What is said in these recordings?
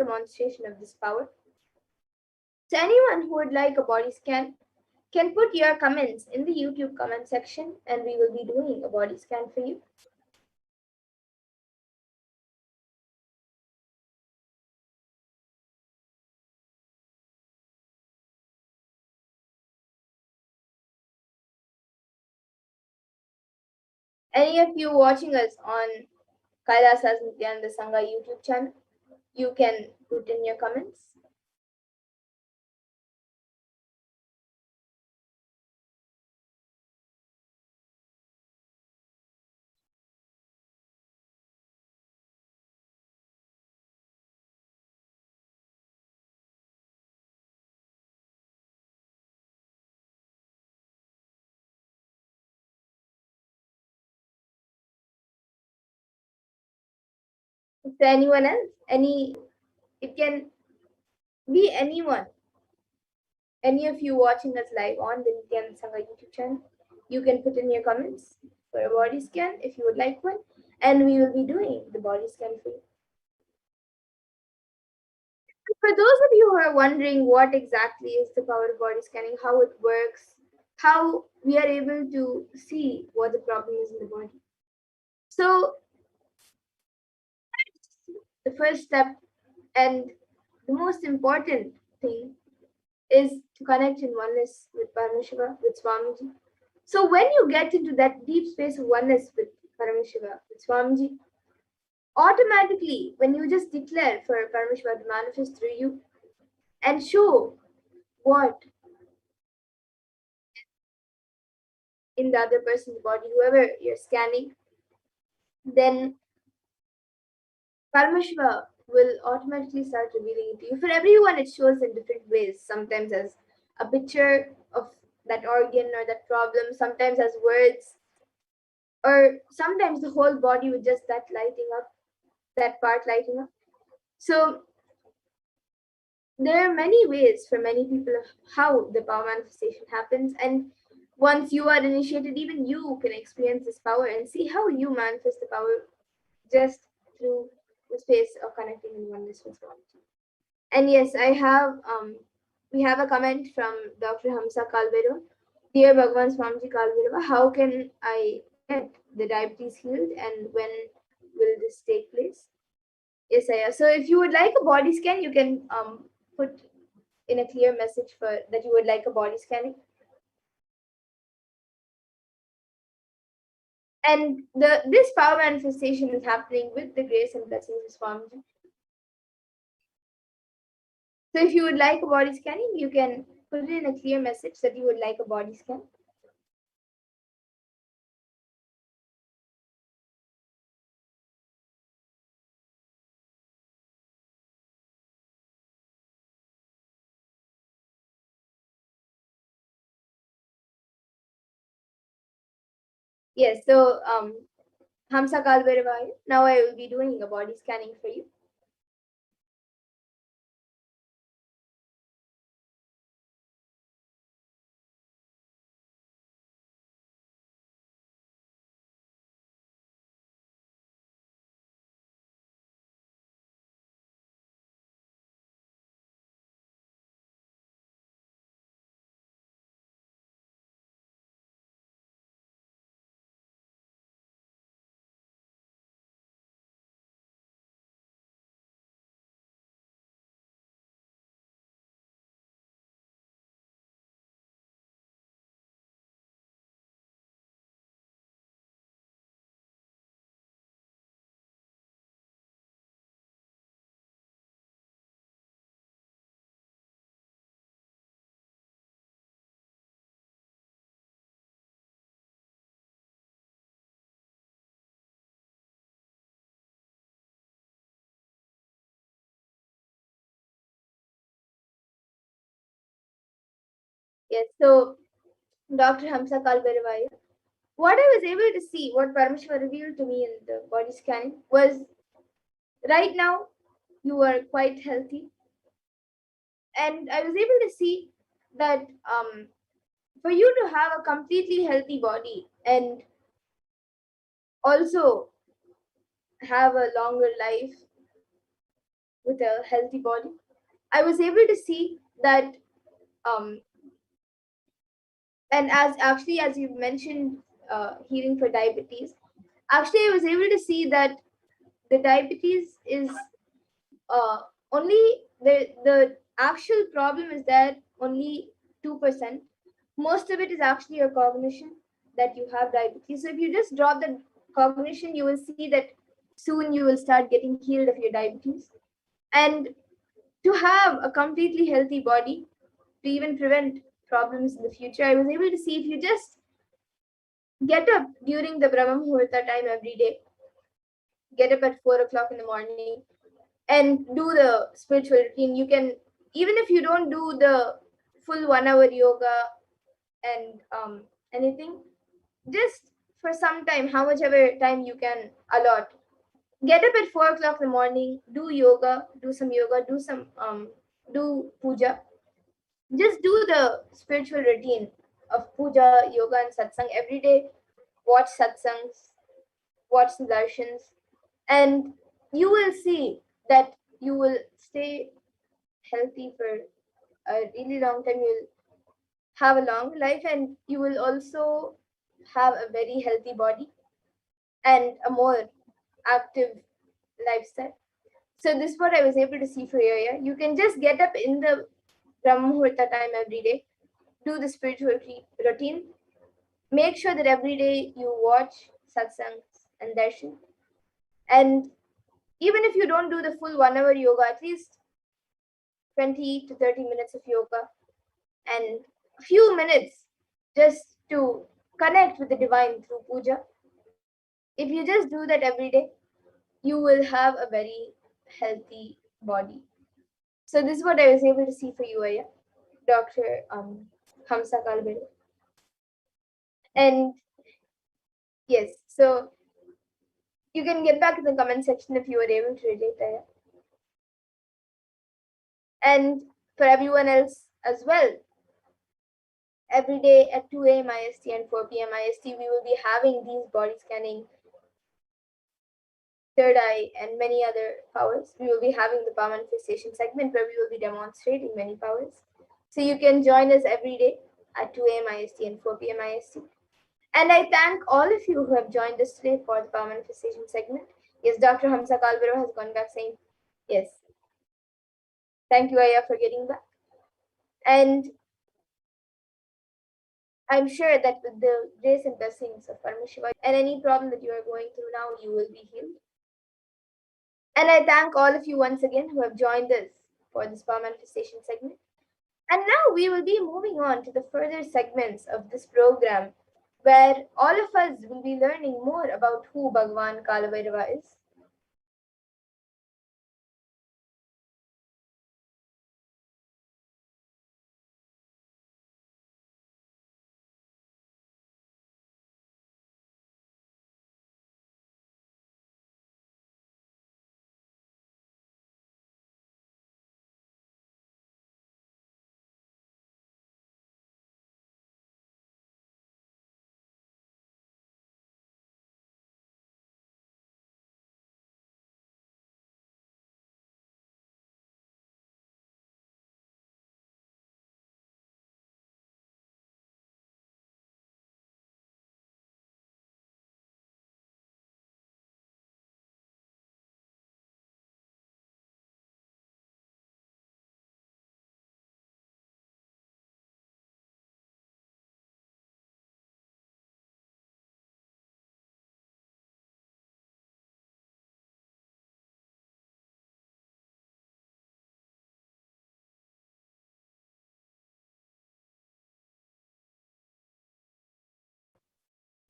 demonstration of this power. So anyone who would like a body scan can put your comments in the YouTube comment section, and we will be doing a body scan for you. Any of you watching us on Kailasa's Nithyananda Sangha YouTube channel, you can put in your comments. Is there anyone else? It can be anyone. Any of you watching us live on the Nithyananda Sangha YouTube channel, you can put in your comments for a body scan if you would like one, and we will be doing the body scan for you. For those of you who are wondering what exactly is the power of body scanning, how it works, how we are able to see what the problem is in the body. So the first step and the most important thing is to connect in oneness with Paramashiva, with Swamiji. So when you get into that deep space of oneness with Paramashiva, with Swamiji, automatically when you just declare for Paramashiva to manifest through you and show what in the other person's body, whoever you're scanning, then Paramashiva will automatically start revealing it to you. For everyone, it shows in different ways. Sometimes as a picture of that organ or that problem, sometimes as words, or sometimes the whole body with just that lighting up, that part lighting up. So there are many ways for many people of how the power manifestation happens. And once you are initiated, even you can experience this power and see how you manifest the power just through the space of connecting in oneness with God. And yes, we have a comment from Dr. Mahakalabhairava. Dear Bhagavan Swamiji Kalbhairava, how can I get the diabetes healed and when will this take place? Yes, Aya. So if you would like a body scan, you can put in a clear message for that you would like a body scanning. And this power manifestation is happening with the grace and blessings of Swamiji. So if you would like a body scanning, you can put it in a clear message that you would like a body scan. Yes, so Hamsa Kalbhairava, now I will be doing a body scanning for you. Yes, so Dr. Hamsa Kalbhairava, what I was able to see, what Paramashiva revealed to me in the body scanning was right now you are quite healthy. And I was able to see that for you to have a completely healthy body and also have a longer life with a healthy body, I was able to see that, um, and as you mentioned, healing for diabetes, actually I was able to see that the diabetes is only the actual problem is that only 2%. Most of it is actually your cognition, that you have diabetes. So if you just drop the cognition, you will see that soon you will start getting healed of your diabetes. And to have a completely healthy body, to even prevent problems in the future, I was able to see if you just get up during the Brahma Muhurta time every day, get up at 4 o'clock in the morning, and do the spiritual routine. You can, even if you don't do the full 1 hour yoga and anything, just for some time, how much ever time you can allot, get up at 4 o'clock in the morning, do yoga, do some yoga, do puja, just do the spiritual routine of puja, yoga, and satsang every day. Watch satsangs, watch the darshans, and you will see that you will stay healthy for a really long time. You'll have a long life, and you will also have a very healthy body and a more active lifestyle. So this is what I was able to see for you. Yeah? You can just get up in the Brahma Muhurta time every day, do the spiritual routine. Make sure that every day you watch satsangs and darshan. And even if you don't do the full 1 hour yoga, at least 20 to 30 minutes of yoga and a few minutes just to connect with the divine through puja. If you just do that every day, you will have a very healthy body. So this is what I was able to see for you, Aya, Dr. Hamsa Kalbere. And yes, so you can get back in the comment section if you were able to relate, Aya. And for everyone else as well, every day at 2 a.m. IST and 4 p.m. IST, we will be having these body scanning, third eye, and many other powers. We will be having the power manifestation segment where we will be demonstrating many powers. So you can join us every day at 2 a.m. IST and 4 p.m. IST. And I thank all of you who have joined us today for the power manifestation segment. Yes, Dr. Hamsa Kalbero has gone back saying, yes. Thank you, Aya, for getting back. And I'm sure that with the grace and blessings of Paramashivoham and any problem that you are going through now, you will be healed. And I thank all of you once again who have joined us for this power manifestation segment. And now we will be moving on to the further segments of this program, where all of us will be learning more about who Bhagavan Kalabhairava is.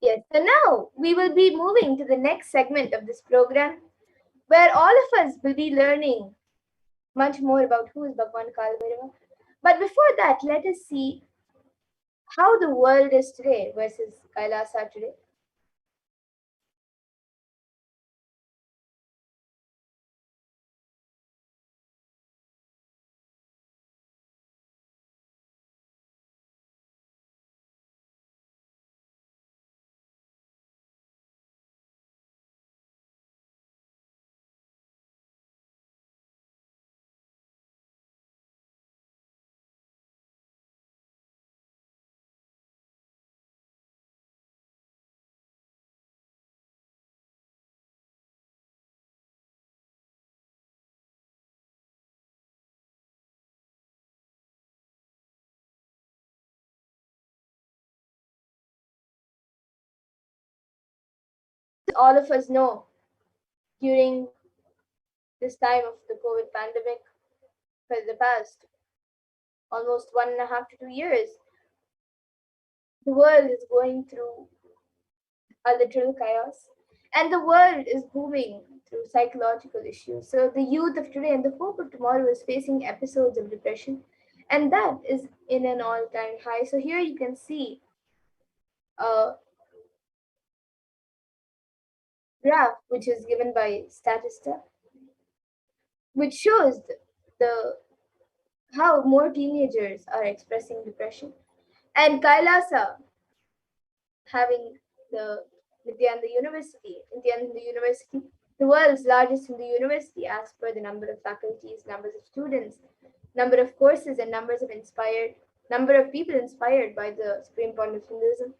Yes, so now we will be moving to the next segment of this program, where all of us will be learning much more about who is Bhagavan Kalabhairava. But before that, let us see how the world is today versus Kailasa today. All of us know during this time of the COVID pandemic for the past almost 1.5 to 2 years, the world is going through a literal chaos, and the world is booming through psychological issues. So the youth of today and the hope of tomorrow is facing episodes of depression, and that is in an all-time high. So here you can see a graph which is given by Statista, which shows the how more teenagers are expressing depression. And Kailasa having the Nithyananda University, the world's largest Hindu university as per the number of faculties, numbers of students, number of courses, and number of people inspired by the supreme point of Hinduism.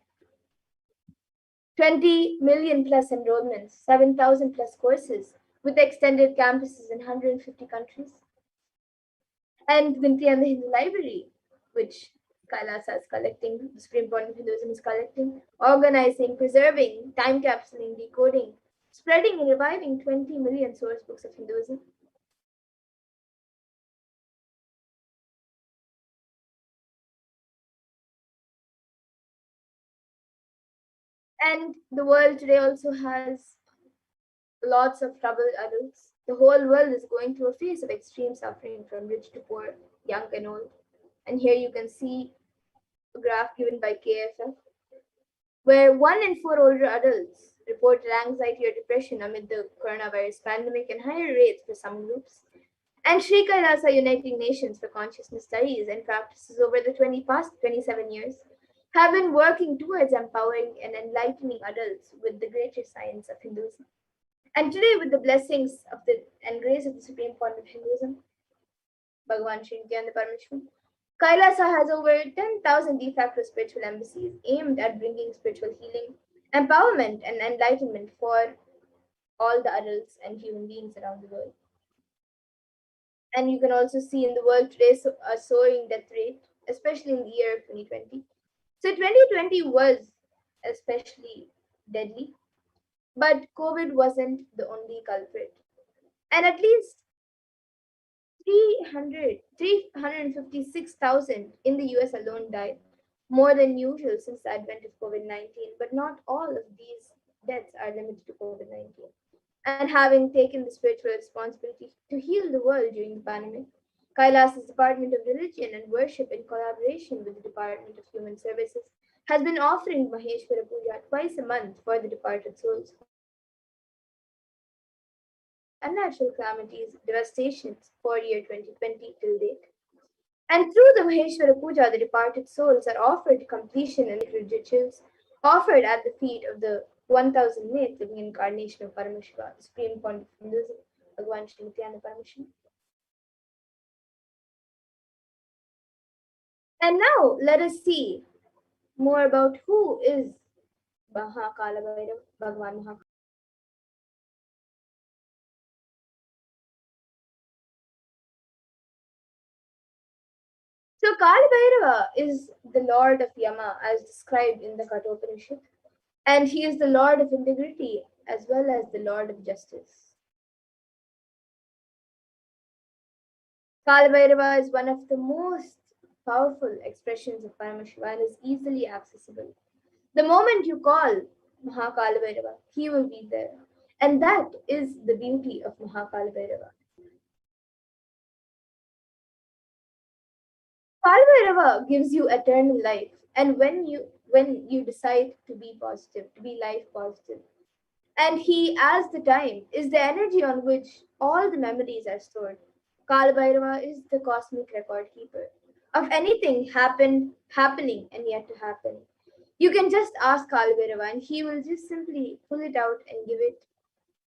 20 million plus enrollments, 7,000 plus courses, with extended campuses in 150 countries. And Vinti and the Hindu Library, which Kailasa is collecting, the Supreme Point of Hinduism is collecting, organizing, preserving, time capsuling, decoding, spreading and reviving 20 million source books of Hinduism. And the world today also has lots of troubled adults. The whole world is going through a phase of extreme suffering from rich to poor, young and old. And here you can see a graph given by KFF, where 1 in 4 older adults reported anxiety or depression amid the coronavirus pandemic and higher rates for some groups. And Sri Kailasa Uniting Nations for Consciousness Studies and Practices over the past 27 years have been working towards empowering and enlightening adults with the greater science of Hinduism. And today, with the blessings of the and grace of the Supreme Point of Hinduism, Bhagavan Sri Nithyananda Paramashivam, Kailasa has over 10,000 de facto spiritual embassies aimed at bringing spiritual healing, empowerment, and enlightenment for all the adults and human beings around the world. And you can also see in the world today a soaring death rate, especially in the year of 2020. So 2020 was especially deadly, but COVID wasn't the only culprit. And at least 356,000 in the US alone died, more than usual since the advent of COVID 19. But not all of these deaths are limited to COVID 19. And having taken the spiritual responsibility to heal the world during the pandemic, Kailas's Department of Religion and Worship, in collaboration with the Department of Human Services, has been offering Maheshwara Puja twice a month for the departed souls who have unnatural calamities, devastations for year 2020 till date. And through the Maheshwara Puja, the departed souls are offered completion and rituals offered at the feet of the 1,008th living incarnation of Paramashiva, the supreme point of Hinduism, Bhagavan Sri Nithyananda Paramashivam. And now let us see more about who is Mahakalabhairava, Bhagavan Mahakalabhairava. So Kalabhairava is the lord of Yama as described in the Kathopanishad, and he is the lord of integrity as well as the lord of justice. Kalabhairava is one of the most powerful expressions of Paramashiva and is easily accessible. The moment you call Mahakalabhairava, he will be there. And that is the beauty of Mahakalabhairava. Kalabhairava gives you eternal life. And when you decide to be positive, to be life positive, and he, as the time, is the energy on which all the memories are stored. Kalabhairava is the cosmic record keeper of anything happening and yet to happen. You can just ask Kalabhairava and he will just simply pull it out and give it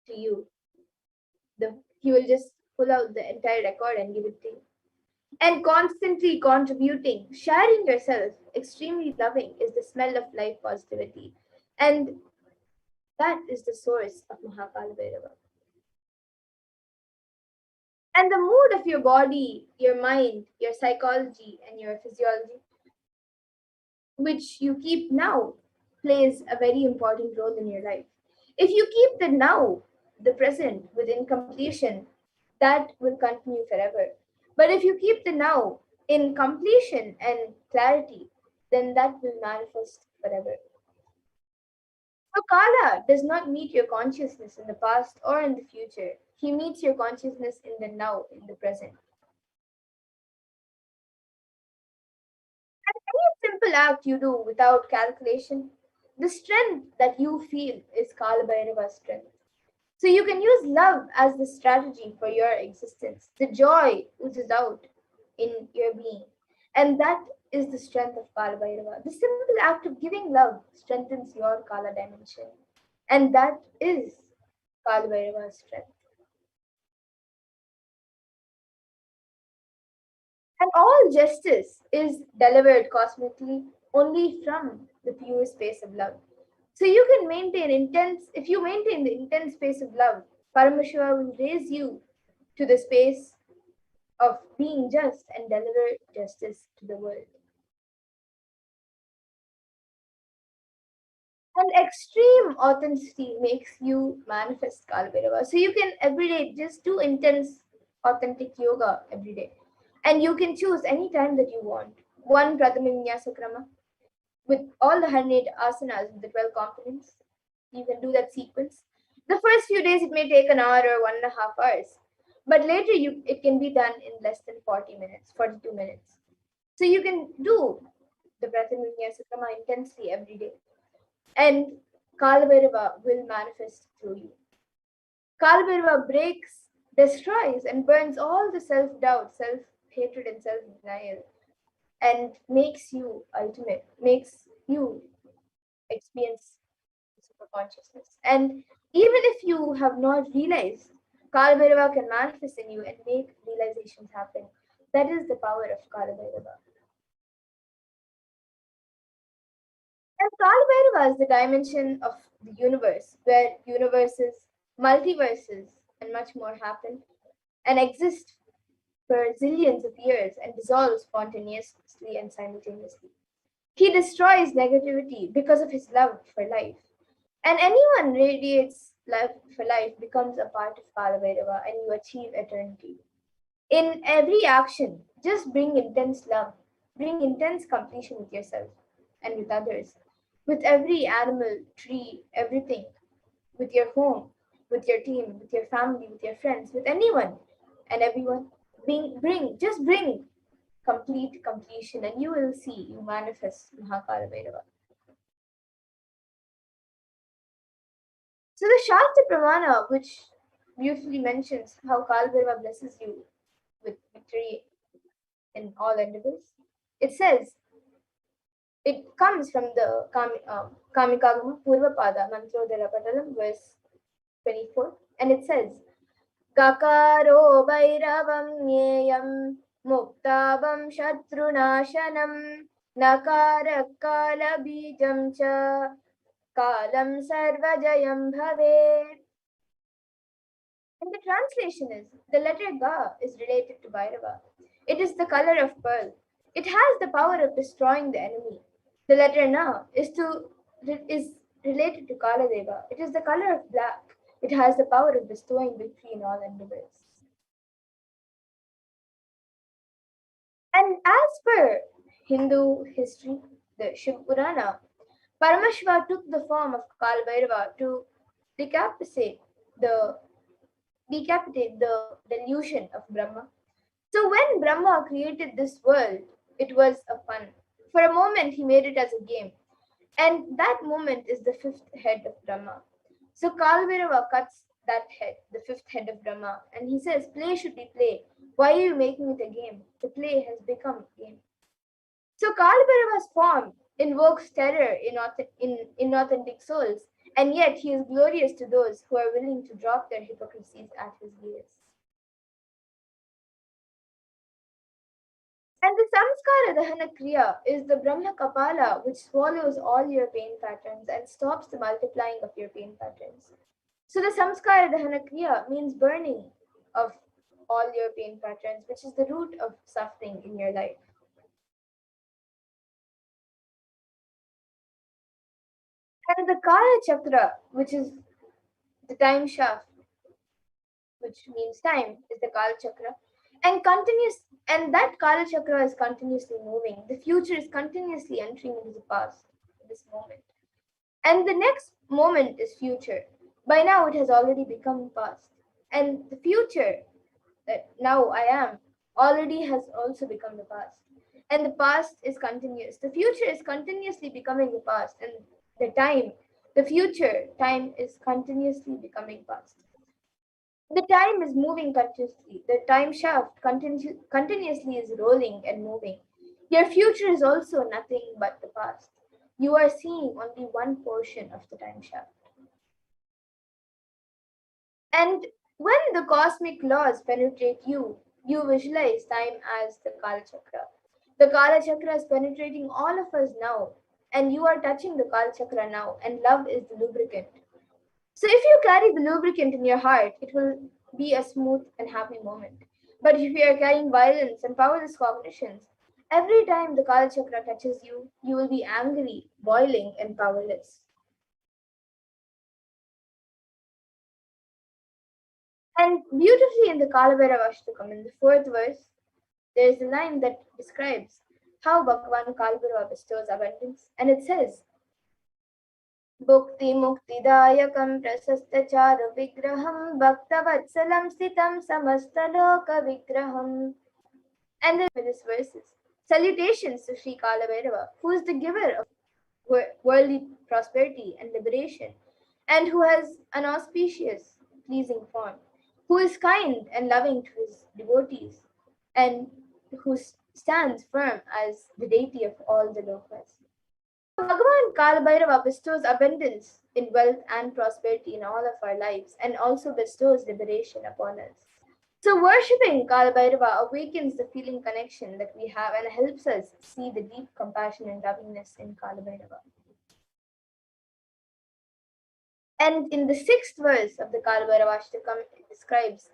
to you. He will just pull out the entire record and give it to you. And constantly contributing, sharing yourself, extremely loving is the smell of life positivity. And that is the source of Mahakalabhairava. And the mood of your body, your mind, your psychology, and your physiology, which you keep now, plays a very important role in your life. If you keep the now, the present, with incompletion, that will continue forever. But if you keep the now in completion and clarity, then that will manifest forever. So Kala does not meet your consciousness in the past or in the future. He meets your consciousness in the now, in the present. Any simple act you do without calculation, the strength that you feel is Kalabhairava's strength. So you can use love as the strategy for your existence. The joy oozes out in your being. And that is the strength of Kalabhairava. The simple act of giving love strengthens your Kala dimension. And that is Kalabhairava's strength. And all justice is delivered cosmically only from the pure space of love. So you can maintain intense, if you maintain the intense space of love, Paramashiva will raise you to the space of being just and deliver justice to the world. And extreme authenticity makes you manifest Kalabhairava. So you can every day just do intense, authentic yoga every day. And you can choose any time that you want. One Pratama Vinyasa Krama with all the 108 asanas with the 12 components. You can do that sequence. The first few days it may take an hour or 1.5 hours. But later it can be done in less than 40 minutes, 42 minutes. So you can do the Pratama Vinyasa Krama intensely every day. And Kalabhairava will manifest through you. Kalabhairava breaks, destroys, and burns all the self doubt, self hatred, and self denial, and makes you ultimate, makes you experience super consciousness. And even if you have not realized, Kalabhairava can manifest in you and make realizations happen. That is the power of Kalabhairava. And Kalabhairava is the dimension of the universe, where universes, multiverses, and much more happen and exist for zillions of years and dissolve spontaneously and simultaneously. He destroys negativity because of his love for life. And anyone radiates love for life becomes a part of Kalabhairava and you achieve eternity. In every action, just bring intense love, bring intense completion with yourself and with others, with every animal, tree, everything, with your home, with your team, with your family, with your friends, with anyone and everyone. Just bring complete completion and you will see you manifest Mahakalabhairava. So the Shastra Pramana, which beautifully mentions how Kalabhairava blesses you with victory in all endeavors, it says, it comes from the Kamikagama Purvapada Mantrodara Patalam, verse 24, and it says, Kakaro Bhairavam Nyeyam Muktavam Shatrunashanam Nakara Kala Bijam Cha Kalam Sarvajayam Bhave. And the translation is the letter Ga is related to Bhairava. It is the color of pearl. It has the power of destroying the enemy. The letter Na is related to Kaladeva. It is the color of black. It has the power of bestowing victory in all endeavors. And as per Hindu history, the Shiv Purana, Paramashiva took the form of Kalbhairava to decapitate the delusion of Brahma. So when Brahma created this world, it was a fun. For a moment, he made it as a game. And that moment is the fifth head of Brahma. So Kalbhairava cuts that head, the fifth head of Brahma, and he says, play should be play. Why are you making it a game? The play has become a game. So Kalbhairava's form invokes terror in inauthentic souls, and yet he is glorious to those who are willing to drop their hypocrisies at his gaze. And the samskara dahana kriya is the Brahma Kapala, which swallows all your pain patterns and stops the multiplying of your pain patterns. So the samskara dahana kriya means burning of all your pain patterns, which is the root of suffering in your life. And the Kala Chakra, which is The time shaft, which means time, is the Kala Chakra. And that Kala Chakra is continuously moving. The future is continuously entering into the past, this moment. And the next moment is future. By now it has already become past. And the future that now I am already has also become the past. And the past is continuous. The future is continuously becoming the past. And the future time is continuously becoming past. The time is moving continuously. The time shaft continuously is rolling and moving. Your future is also nothing but the past. You are seeing only one portion of the time shaft. And when the cosmic laws penetrate you, you visualize time as the Kala Chakra. The Kala Chakra is penetrating all of us now, and you are touching the Kala Chakra now, and love is the lubricant. So if you carry the lubricant in your heart, it will be a smooth and happy moment. But if you are carrying violence and powerless cognitions, every time the Kala Chakra touches you, you will be angry, boiling, and powerless. And beautifully in the Kalabhairava Ashtakam, in the fourth verse, there is a line that describes how Bhagavan Kalabhairava bestows abundance. And it says, Bhukti Muktidayakam Prasastachara Vigraham Bhaktavatssalam Sitam Samastaloka Vigraham. And then with these verses, salutations to Sri Kalabhairava, who is the giver of worldly prosperity and liberation, and who has an auspicious, pleasing form, who is kind and loving to his devotees, and who stands firm as the deity of all the lokas. Bhagavan Kalabhairava bestows abundance in wealth and prosperity in all of our lives and also bestows liberation upon us. So, worshipping Kalabhairava awakens the feeling connection that we have and helps us see the deep compassion and lovingness in Kalabhairava. And in the sixth verse of the Kalabhairava Ashtakam, it describes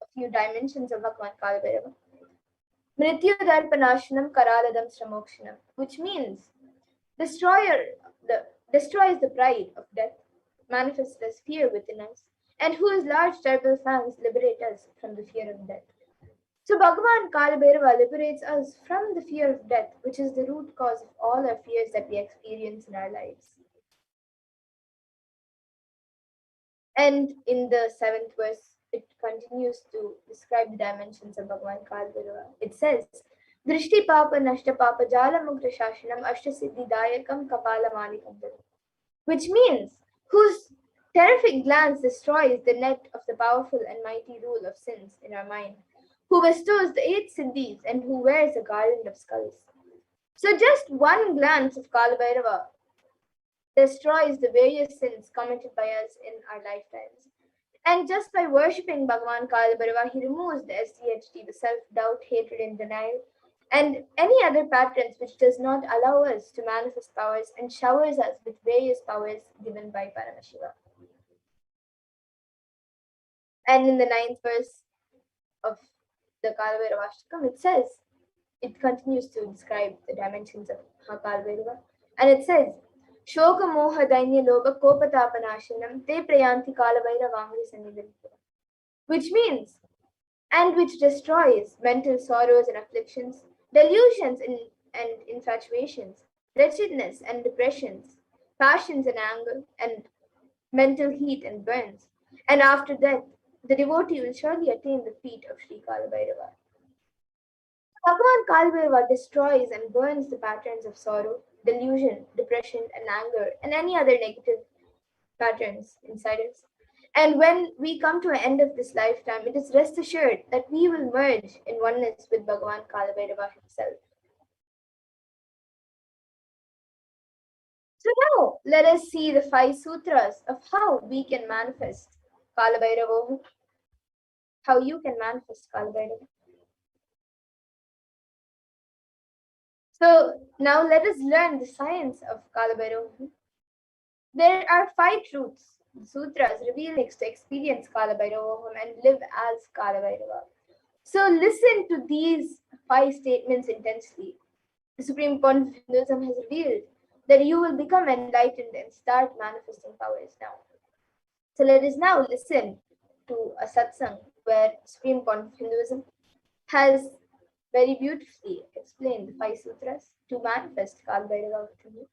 a few dimensions of Bhagavan Kalabhairava. Mrityu Darpanashanam Karaladam Sramokshanam, which means destroys the pride of death, manifests as fear within us, and whose large terrible fangs liberate us from the fear of death. So Bhagavan Kalabhairava liberates us from the fear of death, which is the root cause of all our fears that we experience in our lives. And in the seventh verse, it continues to describe the dimensions of Bhagavan Kalabhairava. It says, Drishti Papa Nashta Papa Jala Mukta Shashanam Ashta Siddhi Dayakam Kapala Manikam, which means whose terrific glance destroys the net of the powerful and mighty rule of sins in our mind, who bestows the 8 siddhis and who wears a garland of skulls. So just one glance of Kalabhairava destroys the various sins committed by us in our lifetimes. And just by worshipping Bhagavan Kalabhairava, he removes the SDHD, the self-doubt, hatred, and denial, and any other patterns which does not allow us to manifest powers and showers us with various powers given by Paramashiva. And in the ninth verse of the Kalabhairava Ashtakam, it continues to describe the dimensions of Mahakalabhairava, and it says, Shoka Moha Dainya Loba Kopatapanashanam Te Prayanti Kalabhairavangi Sannivintura, which means, and which destroys mental sorrows and afflictions, delusions and infatuations, wretchedness and depressions, passions and anger, and mental heat and burns. And after death, the devotee will surely attain the feet of Sri Kalabhairava. Bhagavan Kalabhairava destroys and burns the patterns of sorrow, delusion, depression, and anger, and any other negative patterns inside us. And when we come to an end of this lifetime, it is rest assured that we will merge in oneness with Bhagavan Kalabhairava himself. So now let us see the 5 sutras of how we can manifest Kalabhairavoham, how you can manifest Kalabhairava. So now let us learn the science of Kalabhairavoham. There are 5 truths, the sutras reveal to experience Kalabhairavoham and live as Kalabhairava. So listen to these 5 statements intensely. The Supreme Point of Hinduism has revealed that you will become enlightened and start manifesting powers now. So let us now listen to a satsang where Supreme Court of Hinduism has very beautifully explained the five sutras to manifest Kalbhairava within you.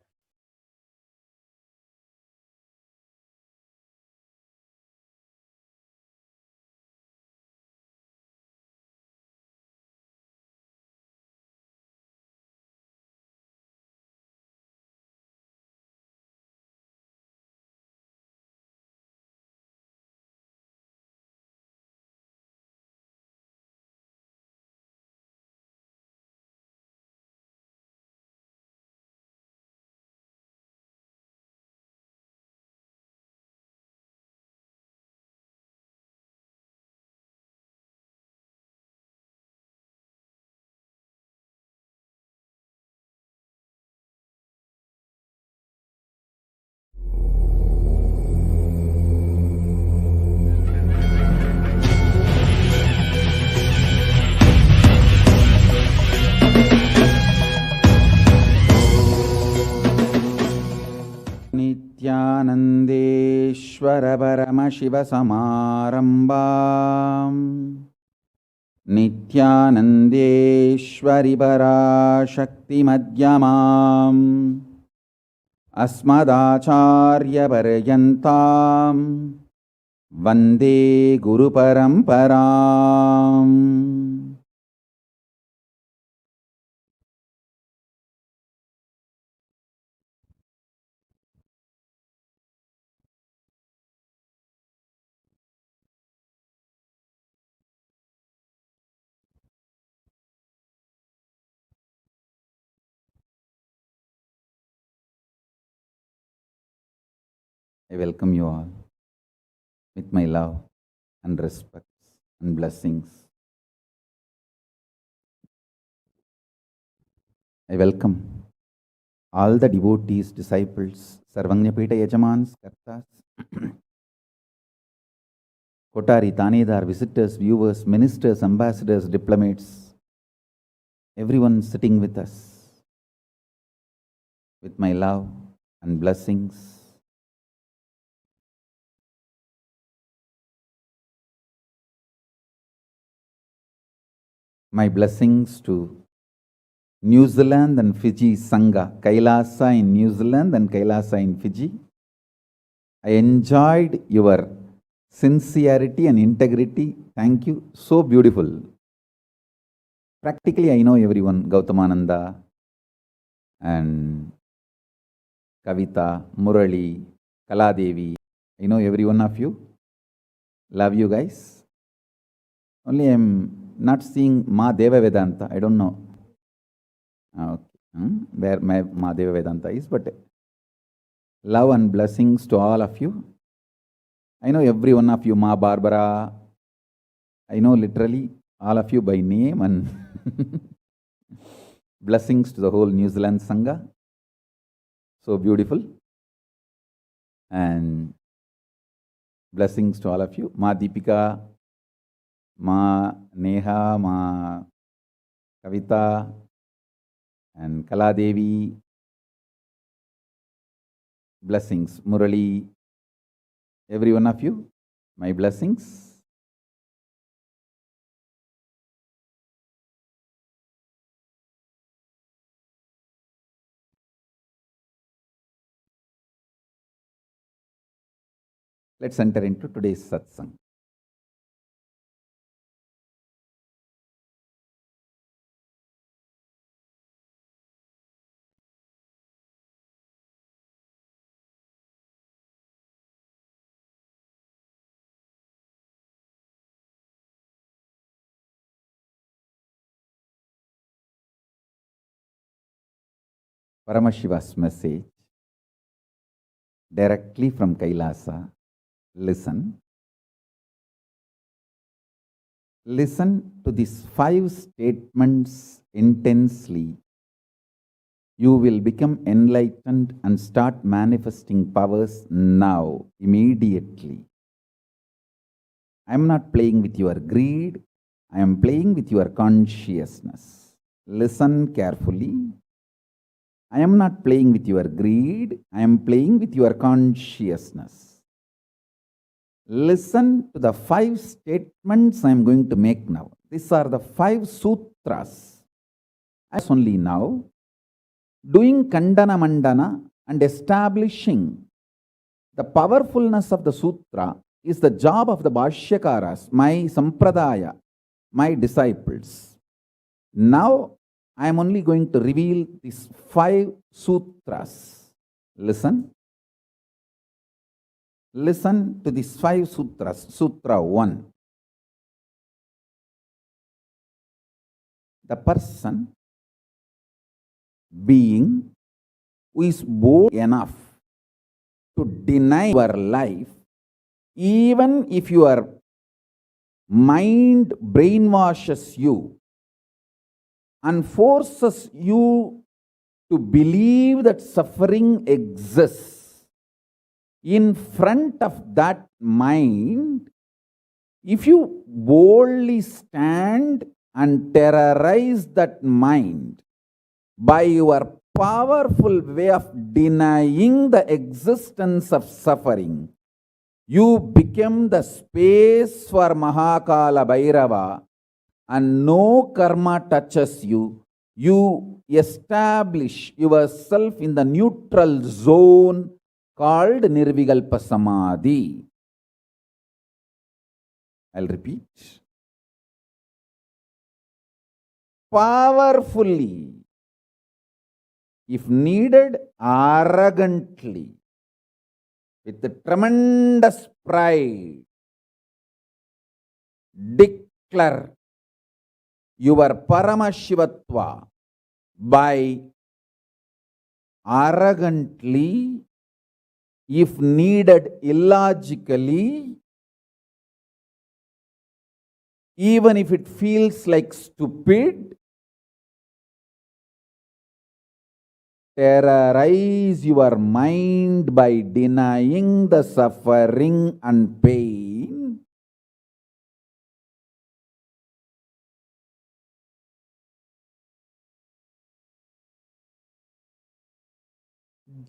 Nithyanandeshwara Paramashivasamarambam Nithyanandeshwari Parashakti Madhyamam Asmadacharya Paryantam Vande Guru Paramparam. I welcome you all with my love and respect and blessings. I welcome all the devotees, disciples, Sarvanyapita Yajamans, Kartas, Kotari, Tanedar, visitors, viewers, ministers, ambassadors, diplomats, everyone sitting with us with my love and blessings. My blessings to New Zealand and Fiji Sangha, Kailasa in New Zealand and Kailasa in Fiji. I enjoyed your sincerity and integrity. Thank you. So beautiful. Practically, I know everyone, Gautamananda and Kavita, Murali, Kaladevi. I know every one of you. Love you guys. Only I'm not seeing Ma Deva Vedanta. I don't know where my Ma Deva Vedanta is, but love and blessings to all of you. I know every one of you, Ma Barbara. I know literally all of you by name, and blessings to the whole New Zealand Sangha. So beautiful. And blessings to all of you. Ma Deepika, Ma Neha, Ma Kavita, and Kaladevi. Blessings. Murali, every one of you, my blessings. Let's enter into today's satsang. Paramashiva's message directly from Kailasa. Listen. Listen to these 5 statements intensely. You will become enlightened and start manifesting powers now, immediately. I am not playing with your greed. I am playing with your consciousness. Listen carefully. I am not playing with your greed. I am playing with your consciousness. Listen to the 5 statements I am going to make now. These are the 5 sutras. As only now, doing Kandana Mandana and establishing the powerfulness of the sutra is the job of the Bhashyakaras, my Sampradaya, my disciples. Now, I am only going to reveal these 5 sutras. Listen. Listen to these 5 sutras. Sutra 1. The person, being, who is bold enough to deny your life, even if your mind brainwashes you and forces you to believe that suffering exists, in front of that mind, if you boldly stand and terrorize that mind by your powerful way of denying the existence of suffering, you become the space for Mahakalabhairava, and no karma touches you. You establish yourself in the neutral zone called Nirvikalpasamadhi. I'll repeat. Powerfully, if needed, arrogantly, with the tremendous pride, declare your Paramashivatva by arrogantly, if needed, illogically, even if it feels like stupid, terrorize your mind by denying the suffering and pain.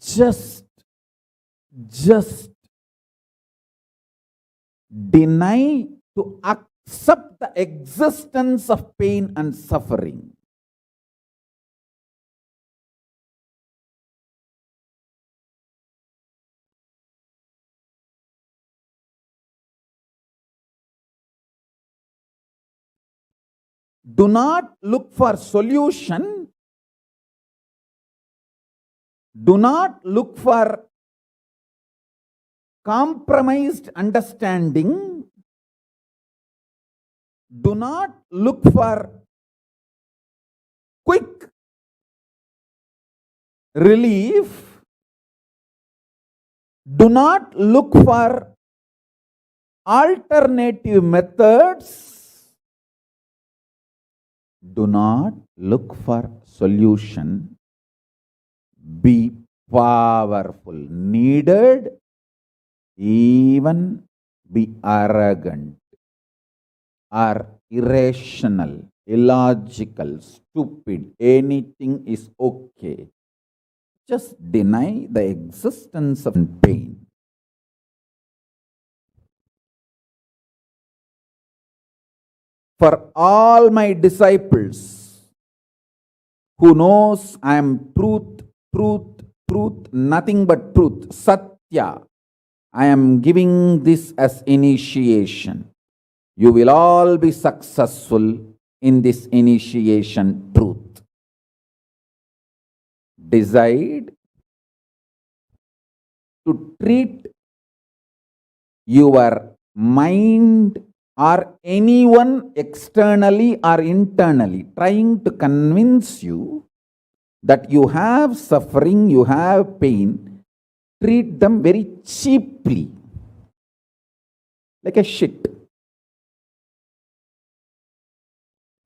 Just deny to accept the existence of pain and suffering. Do not look for solution. Do not look for compromised understanding. Do not look for quick relief. Do not look for alternative methods. Do not look for solution. Be powerful. Needed, even be arrogant or irrational, illogical, stupid. Anything is okay. Just deny the existence of pain. For all my disciples who knows I am truth, nothing but truth, Satya, I am giving this as initiation. You will all be successful in this initiation truth. Decide to treat your mind or anyone externally or internally trying to convince you that you have suffering, you have pain, treat them very cheaply, like a shit.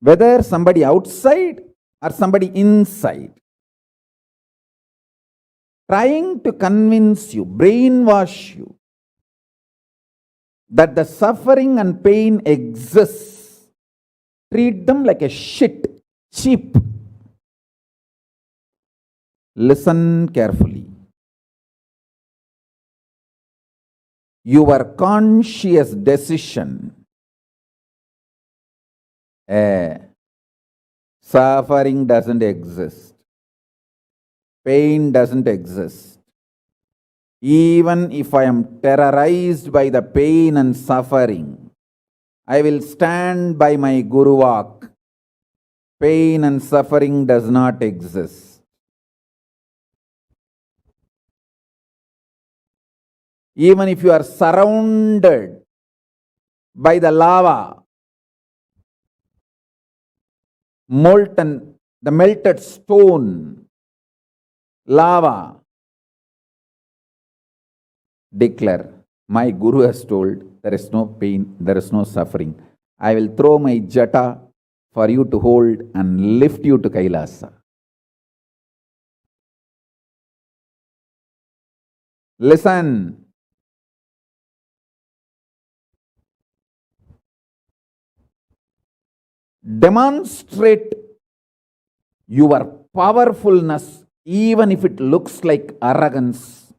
Whether somebody outside or somebody inside, trying to convince you, brainwash you, that the suffering and pain exists, treat them like a shit, cheap. Listen carefully. your conscious decision, suffering doesn't exist, pain doesn't exist. Even if I am terrorized by the pain and suffering, I will stand by my Guru Vak. Pain and suffering does not exist. Even if you are surrounded by the lava, molten, the melted stone, lava, declare, my Guru has told, there is no pain, there is no suffering. I will throw my jata for you to hold and lift you to Kailasa. Listen. Demonstrate your powerfulness, even if it looks like arrogance,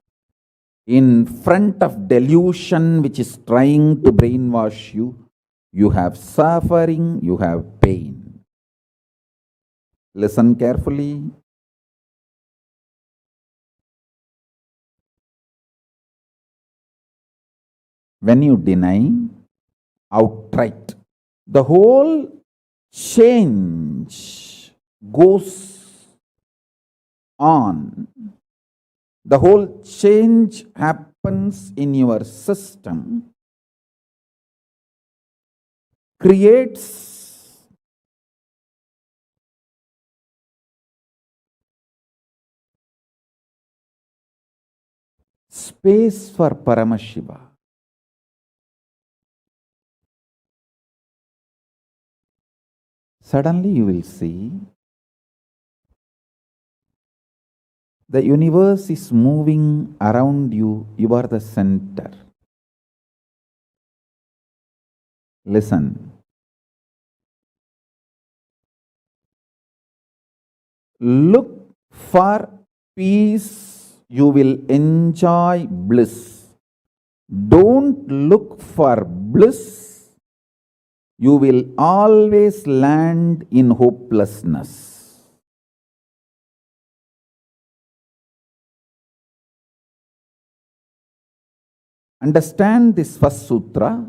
in front of delusion which is trying to brainwash you. You have suffering, you have pain. Listen carefully. When you deny outright, the whole change goes on. The whole change happens in your system, creates space for Paramashiva. Suddenly you will see the universe is moving around you. You are the center. Listen. Look for peace, you will enjoy bliss. Don't look for bliss, you will always land in hopelessness. Understand this first sutra.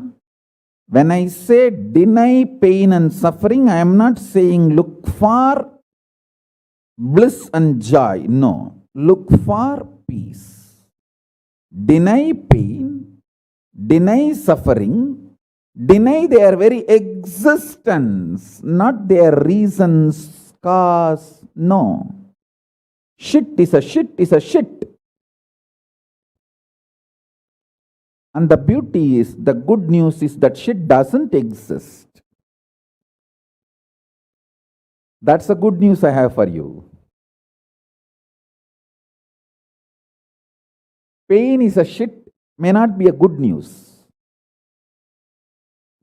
When I say deny pain and suffering, I am not saying look for bliss and joy. No, look for peace. Deny pain, deny suffering, deny their very existence, not their reasons, cause. No. Shit is a shit is a shit. And the beauty is, the good news is that shit doesn't exist. That's the good news I have for you. Pain is a shit may not be a good news.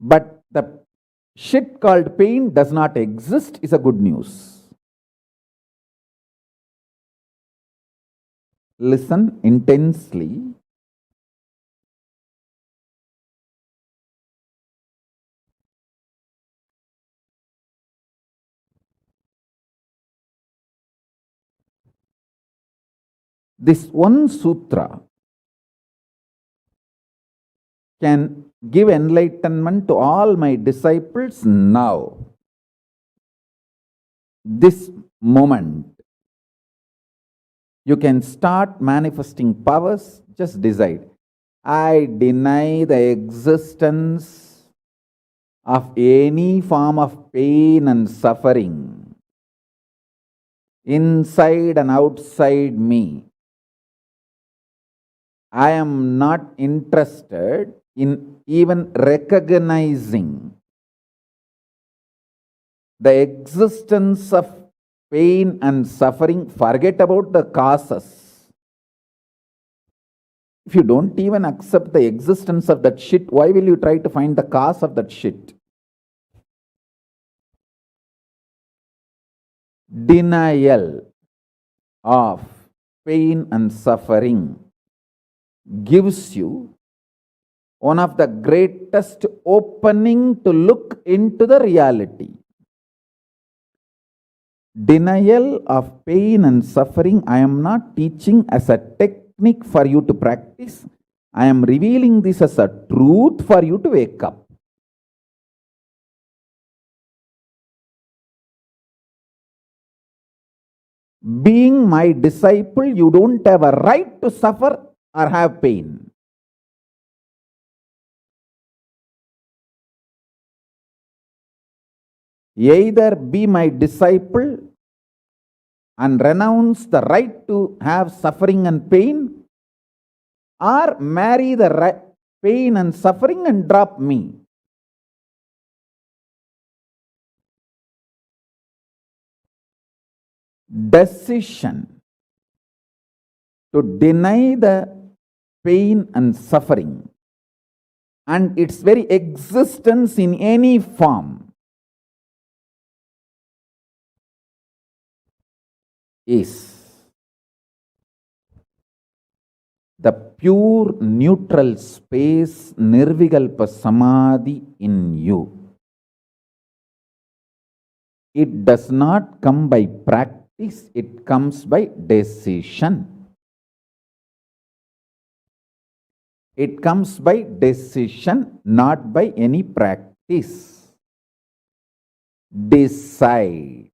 But the shit called pain does not exist is a good news. Listen intensely. This one sutra can give enlightenment to all my disciples now. This moment. You can start manifesting powers, just decide. I deny the existence of any form of pain and suffering inside and outside me. I am not interested in even recognizing the existence of pain and suffering. Forget about the causes. If you don't even accept the existence of that shit, why will you try to find the cause of that shit? Denial of pain and suffering gives you one of the greatest opening to look into the reality. Denial of pain and suffering, I am not teaching as a technique for you to practice. I am revealing this as a truth for you to wake up. Being my disciple, you don't have a right to suffer or have pain. Either be my disciple and renounce the right to have suffering and pain, or marry the pain and suffering and drop me. Decision to deny the pain and suffering and its very existence in any form is the pure neutral space Nirvikalpa Samadhi in you. It does not come by practice, it comes by decision. It comes by decision, not by any practice. Decide.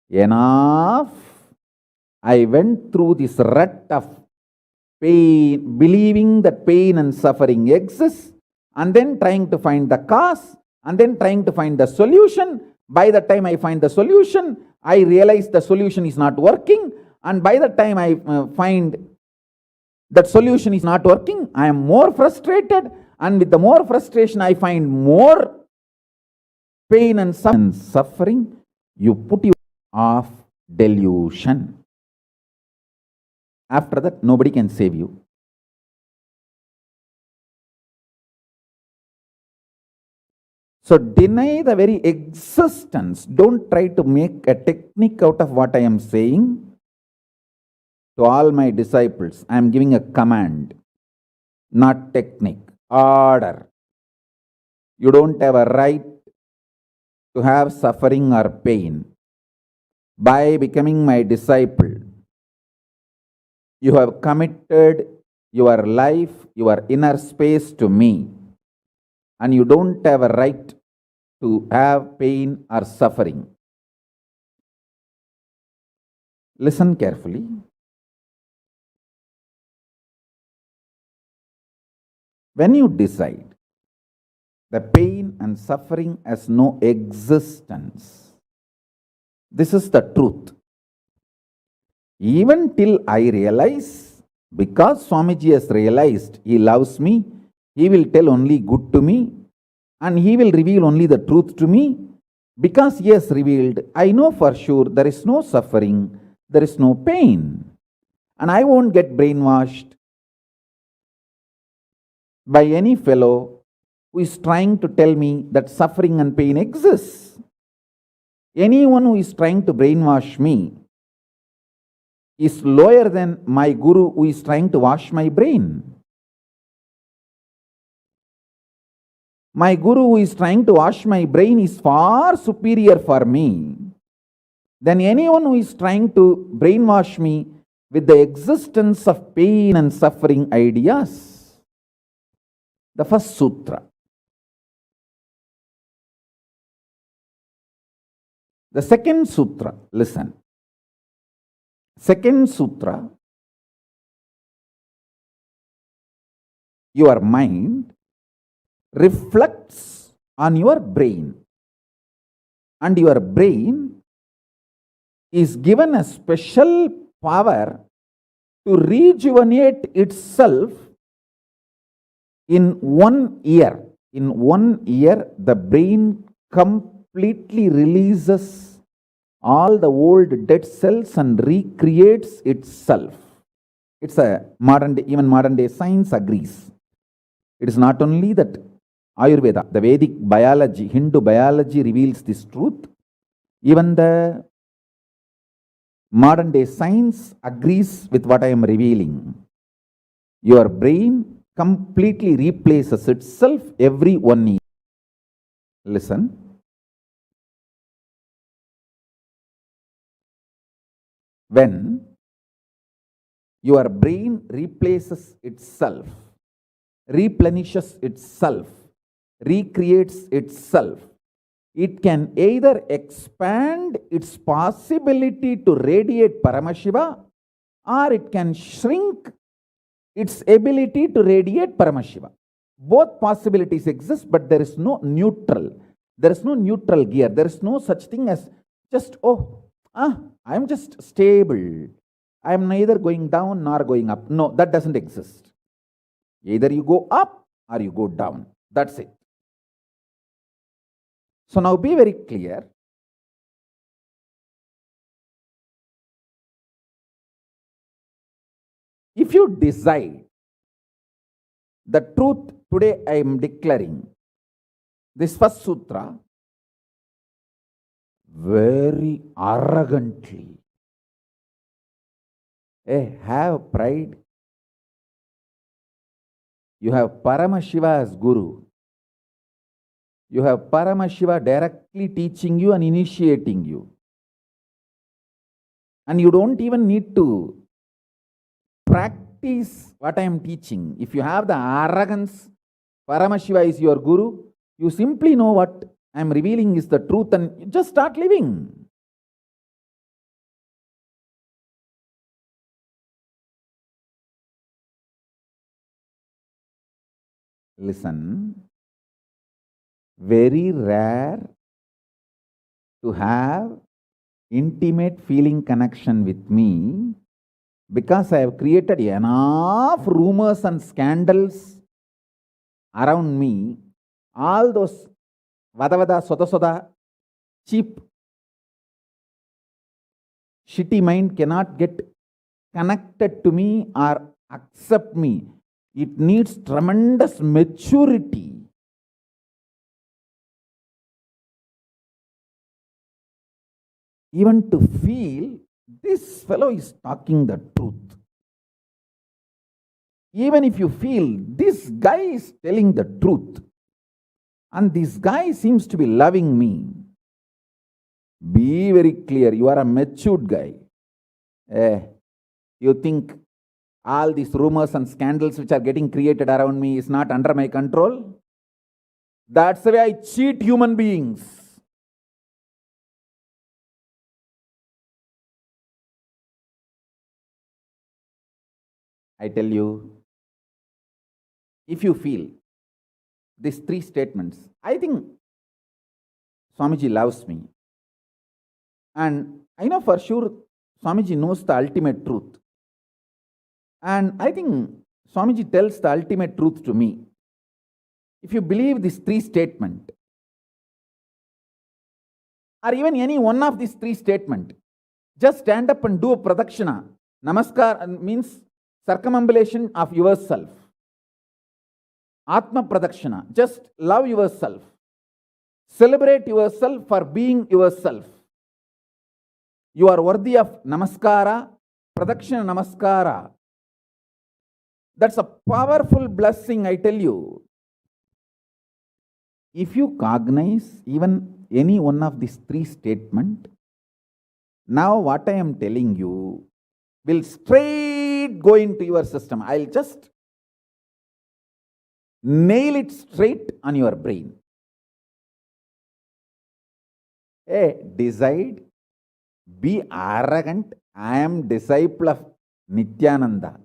Enough. I went through this rut of pain, believing that pain and suffering exist, and then trying to find the cause, and then trying to find the solution. By the time I find the solution, I realize the solution is not working, and by the time I find that solution is not working, I am more frustrated, and with the more frustration I find more pain and suffering. You put you off delusion. After that, nobody can save you. So deny the very existence. Don't try to make a technique out of what I am saying. To all my disciples, I am giving a command, not technique, order. You don't have a right to have suffering or pain. By becoming my disciple, you have committed your life, your inner space to me, and you don't have a right to have pain or suffering. Listen carefully. When you decide the pain and suffering has no existence, this is the truth. Even till I realize, because Swamiji has realized he loves me, he will tell only good to me, and he will reveal only the truth to me. Because he has revealed, I know for sure there is no suffering, there is no pain, and I won't get brainwashed by any fellow who is trying to tell me that suffering and pain exists. Anyone who is trying to brainwash me is lower than my guru who is trying to wash my brain. My guru who is trying to wash my brain is far superior for me than anyone who is trying to brainwash me with the existence of pain and suffering ideas. The first sutra. The second sutra, listen. Second sutra, your mind reflects on your brain, and your brain is given a special power to rejuvenate itself in 1 year. In 1 year, the brain completely releases all the old dead cells and recreates itself. It's a modern day, even modern day science agrees. It is not only that Ayurveda, the Vedic biology, Hindu biology reveals this truth. Even the modern day science agrees with what I am revealing. Your brain completely replaces itself every 1 year. Listen. When your brain replaces itself, replenishes itself, recreates itself, it can either expand its possibility to radiate Paramashiva, or it can shrink its ability to radiate Paramashiva. Both possibilities exist, but there is no neutral. There is no neutral gear. There is no such thing as just, I am just stable. I am neither going down nor going up. No, that doesn't exist. Either you go up or you go down. That's it. So now be very clear. If you decide the truth today, I am declaring this first sutra very arrogantly. Have pride. You have Paramashiva as Guru. You have Paramashiva directly teaching you and initiating you. And you don't even need to practice what I am teaching. If you have the arrogance, Paramashiva is your Guru, you simply know what I am revealing is the truth and you just start living. Listen, very rare to have intimate feeling connection with me because I have created enough rumors and scandals around me. All those vada soda cheap shitty mind cannot get connected to me or accept me. It needs tremendous maturity. Even to feel this fellow is talking the truth. Even if you feel this guy is telling the truth and this guy seems to be loving me, be very clear, you are a matured guy. You think all these rumors and scandals which are getting created around me is not under my control? That's the way I cheat human beings. I tell you, if you feel these three statements, I think Swamiji loves me. And I know for sure Swamiji knows the ultimate truth. And I think Swamiji tells the ultimate truth to me. If you believe these three statements, or even any one of these three statements, just stand up and do a pradakshina. Namaskar means circumambulation of yourself. Atma pradakshina, just love yourself. Celebrate yourself for being yourself. You are worthy of namaskara, pradakshina namaskara. That's a powerful blessing, I tell you. If you cognize even any one of these three statements, now what I am telling you will straight go into your system. I'll just nail it straight on your brain. Decide, be arrogant. I am disciple of Nithyananda.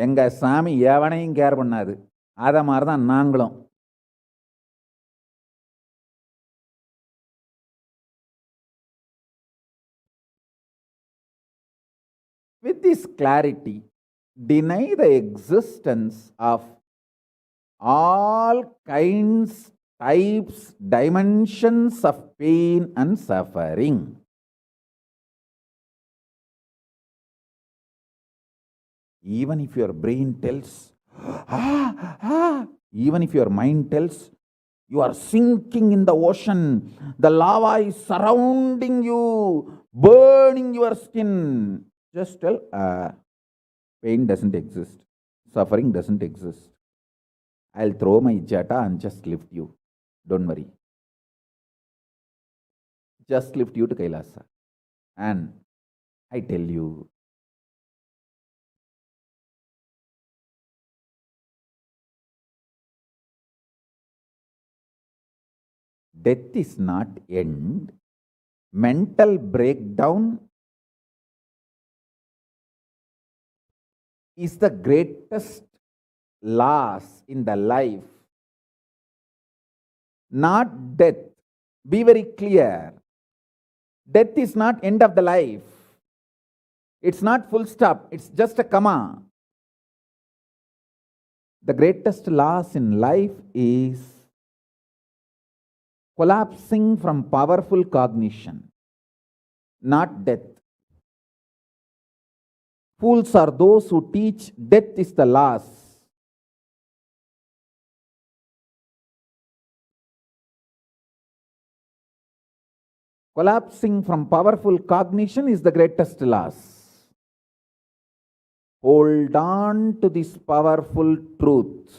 எங்க சாமி எவனையும் care பண்ணாது. அத மாதிரிதான் நாங்களும். With this clarity, deny the existence of all kinds, types, dimensions of pain and suffering. Even if your brain tells, even if your mind tells, you are sinking in the ocean, the lava is surrounding you, burning your skin, Just tell pain doesn't exist, suffering doesn't exist. I'll throw my jata and just lift you. Don't worry. Just lift you to Kailasa. And I tell you, death is not end. Mental breakdown is the greatest loss in the life. Not death. Be very clear. Death is not end of the life. It's not full stop. It's just a comma. The greatest loss in life is collapsing from powerful cognition, not death. Fools are those who teach death is the loss. Collapsing from powerful cognition is the greatest loss. Hold on to this powerful truth.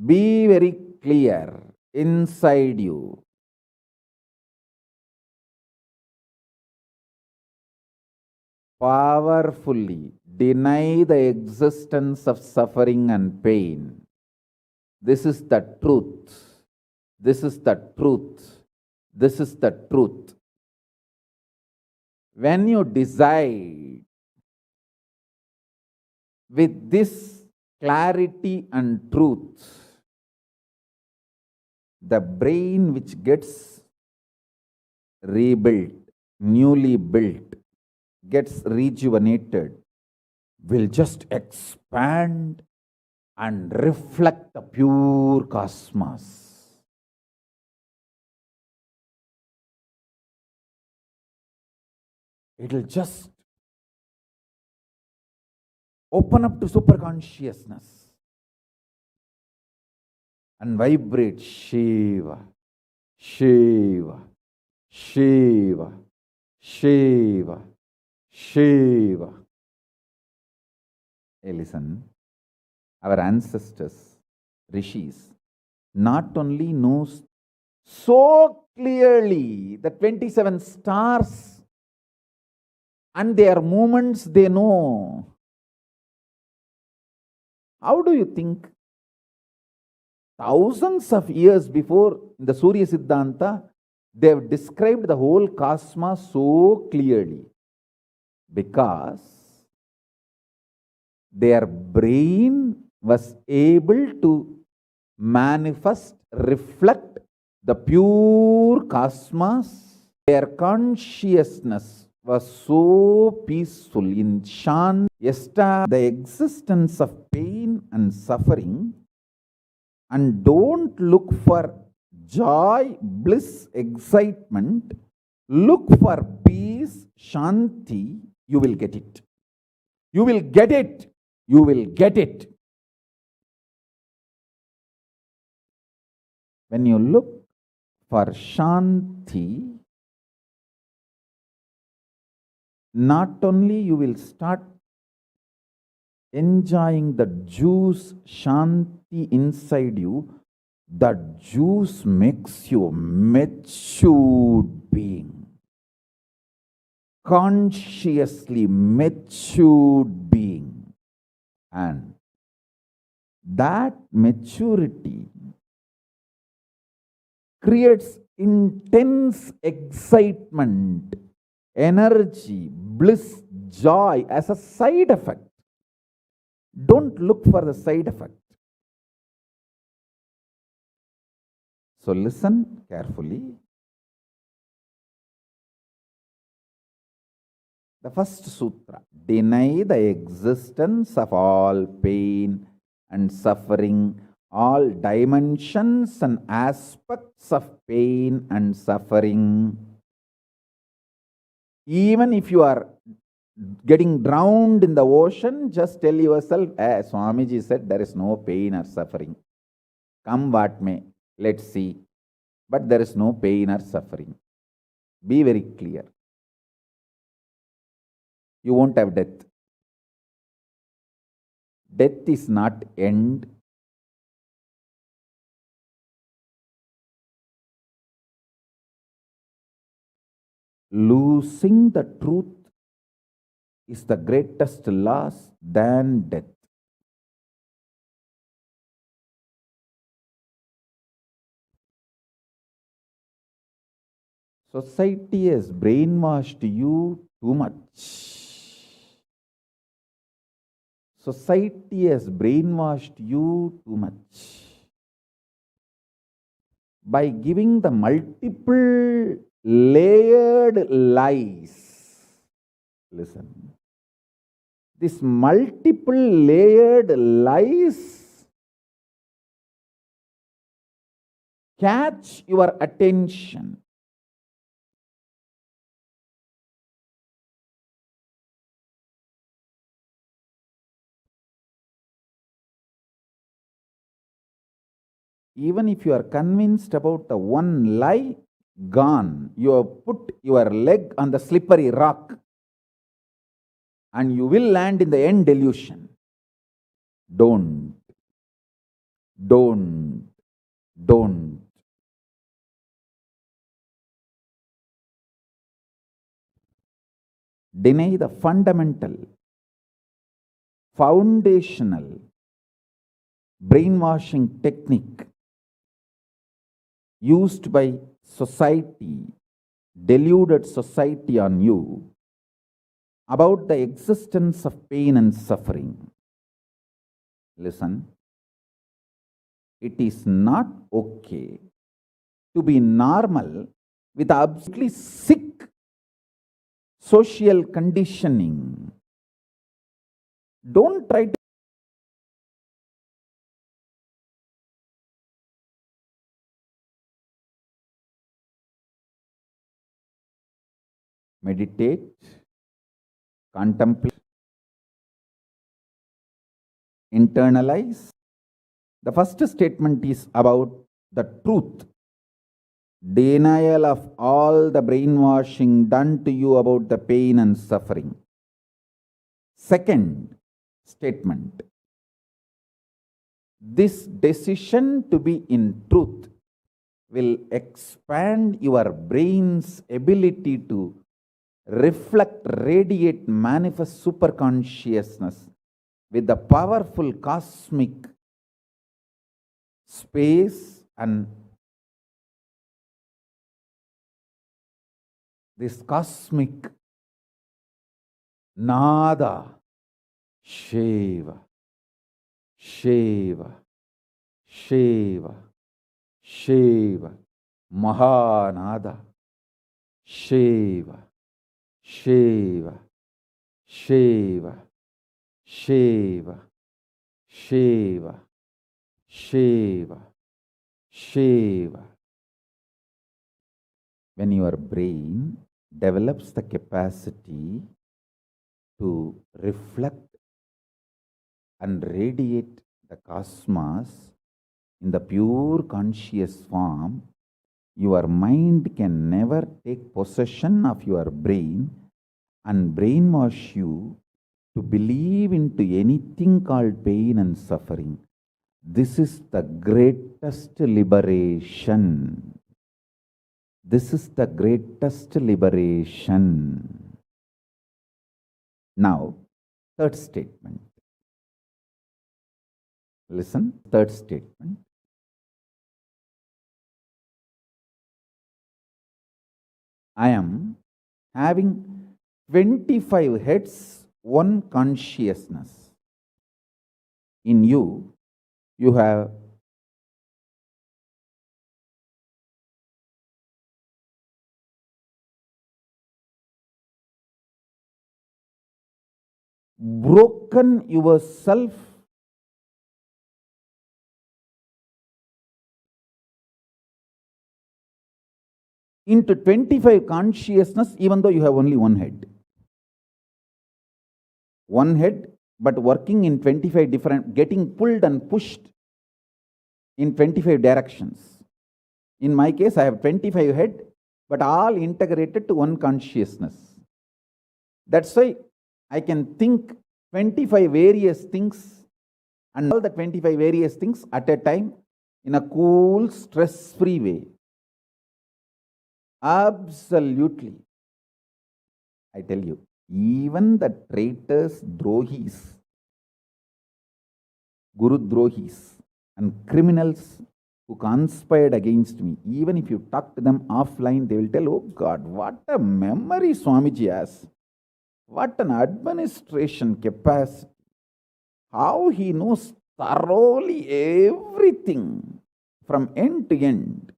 Be very clear inside you. Powerfully deny the existence of suffering and pain. This is the truth. This is the truth. This is the truth. When you decide with this clarity and truth, the brain which gets rebuilt, newly built, gets rejuvenated, will just expand and reflect the pure cosmos. It will just open up to superconsciousness and vibrate Shiva, Shiva, Shiva, Shiva, Shiva. Hey, listen, our ancestors, rishis, not only knows so clearly the 27 stars and their movements they know. How do you think? Thousands of years before in the Surya Siddhanta, they have described the whole cosmos so clearly because their brain was able to manifest, reflect the pure cosmos. Their consciousness was so peaceful in Shanti, the existence of pain and suffering, and don't look for joy, bliss, excitement. Look for peace, Shanti. You will get it. You will get it. You will get it. When you look for Shanti, not only you will start enjoying the juice Shanti inside you, that juice makes you a matured being, consciously matured being, and that maturity creates intense excitement, energy, bliss, joy as a side effect. Don't look for the side effect. So listen carefully. The first sutra, deny the existence of all pain and suffering, all dimensions and aspects of pain and suffering. Even if you are getting drowned in the ocean, just tell yourself, Swamiji said there is no pain or suffering. Come what may, let's see. But there is no pain or suffering. Be very clear. you won't have death. Death is not end. Losing the truth is the greatest loss than death. Society has brainwashed you too much. Society has brainwashed you too much by giving the multiple layered lies. Listen. This multiple layered lies catch your attention. Even if you are convinced about the one lie, gone. You have put your leg on the slippery rock and you will land in the end delusion. Don't. Don't. Don't. Deny the fundamental, foundational brainwashing technique used by society, deluded society on you about the existence of pain and suffering. Listen, it is not okay to be normal with absolutely sick social conditioning. Don't try to meditate, contemplate, internalize. The first statement is about the truth. Denial of all the brainwashing done to you about the pain and suffering. Second statement. This decision to be in truth will expand your brain's ability to reflect, radiate, manifest superconsciousness with the powerful cosmic space and this cosmic nada, Shiva, Shiva, Shiva, Shiva, Mahanada, Shiva, Shiva, Shiva, Shiva, Shiva, Shiva, Shiva. When your brain develops the capacity to reflect and radiate the cosmos in the pure conscious form, your mind can never take possession of your brain and brainwash you to believe into anything called pain and suffering. This is the greatest liberation. This is the greatest liberation. Now, third statement. Listen, third statement. I am having 25 heads, one consciousness. In you, you have broken yourself into 25 consciousness, even though you have only one head. One head, but working in 25 different, getting pulled and pushed in 25 directions. In my case, I have 25 head, but all integrated to one consciousness. That's why I can think 25 various things and all the 25 various things at a time in a cool, stress-free way. Absolutely. I tell you, even the traitors, drohis, Guru drohis, and criminals who conspired against me, even if you talk to them offline, they will tell, oh God, what a memory Swamiji has. What an administration capacity. How he knows thoroughly everything from end to end.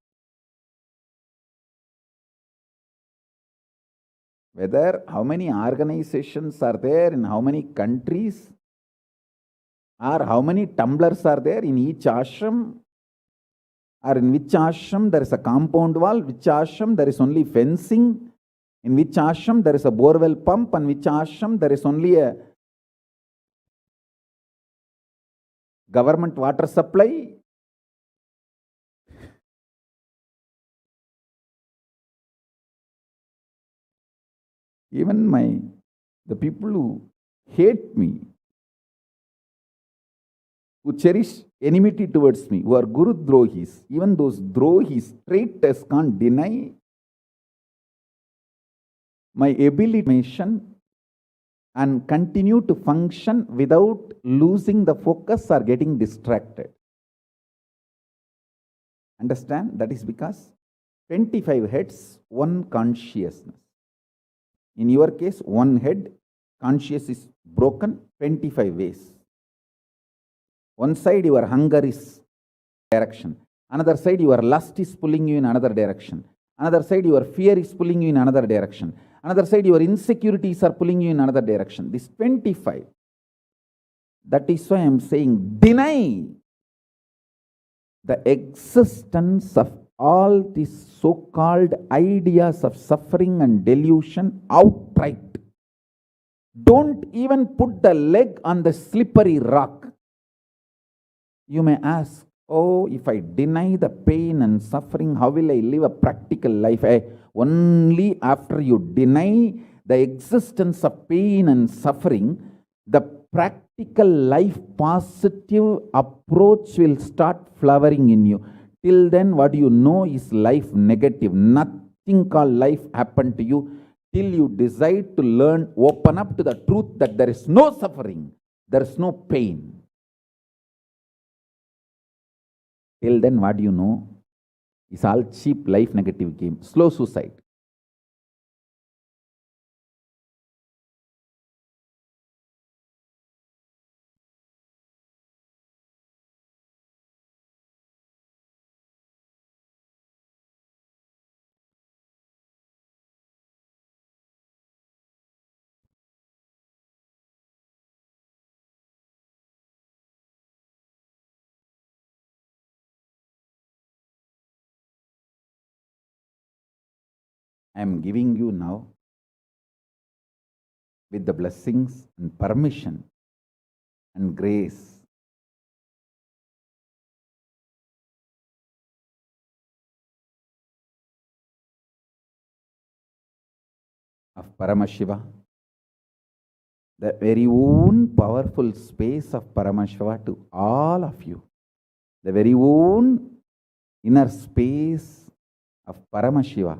Whether how many organizations are there in how many countries, or how many tumblers are there in each ashram, or in which ashram there is a compound wall, which ashram there is only fencing, in which ashram there is a borewell pump, and which ashram there is only a government water supply. Even the people who hate me, who cherish enmity towards me, who are Guru drohis, even those drohis, traitors, can't deny my ability and continue to function without losing the focus or getting distracted. Understand? That is because 25 heads, one consciousness. In your case, one head, conscious is broken 25 ways. One side your hunger is direction. Another side your lust is pulling you in another direction. Another side your fear is pulling you in another direction. Another side your insecurities are pulling you in another direction. This 25. That is why I am saying deny the existence of all these so-called ideas of suffering and delusion outright. Don't even put the leg on the slippery rock. You may ask, oh, if I deny the pain and suffering, how will I live a practical life? Only after you deny the existence of pain and suffering, the practical life positive approach will start flowering in you. Till then, what you know is life negative. Nothing called life happened to you till you decide to learn, open up to the truth that there is no suffering, there is no pain. Till then, what you know is all cheap life negative game, slow suicide. I am giving you now, with the blessings and permission and grace of Paramashiva, the very own powerful space of Paramashiva to all of you, the very own inner space of Paramashiva,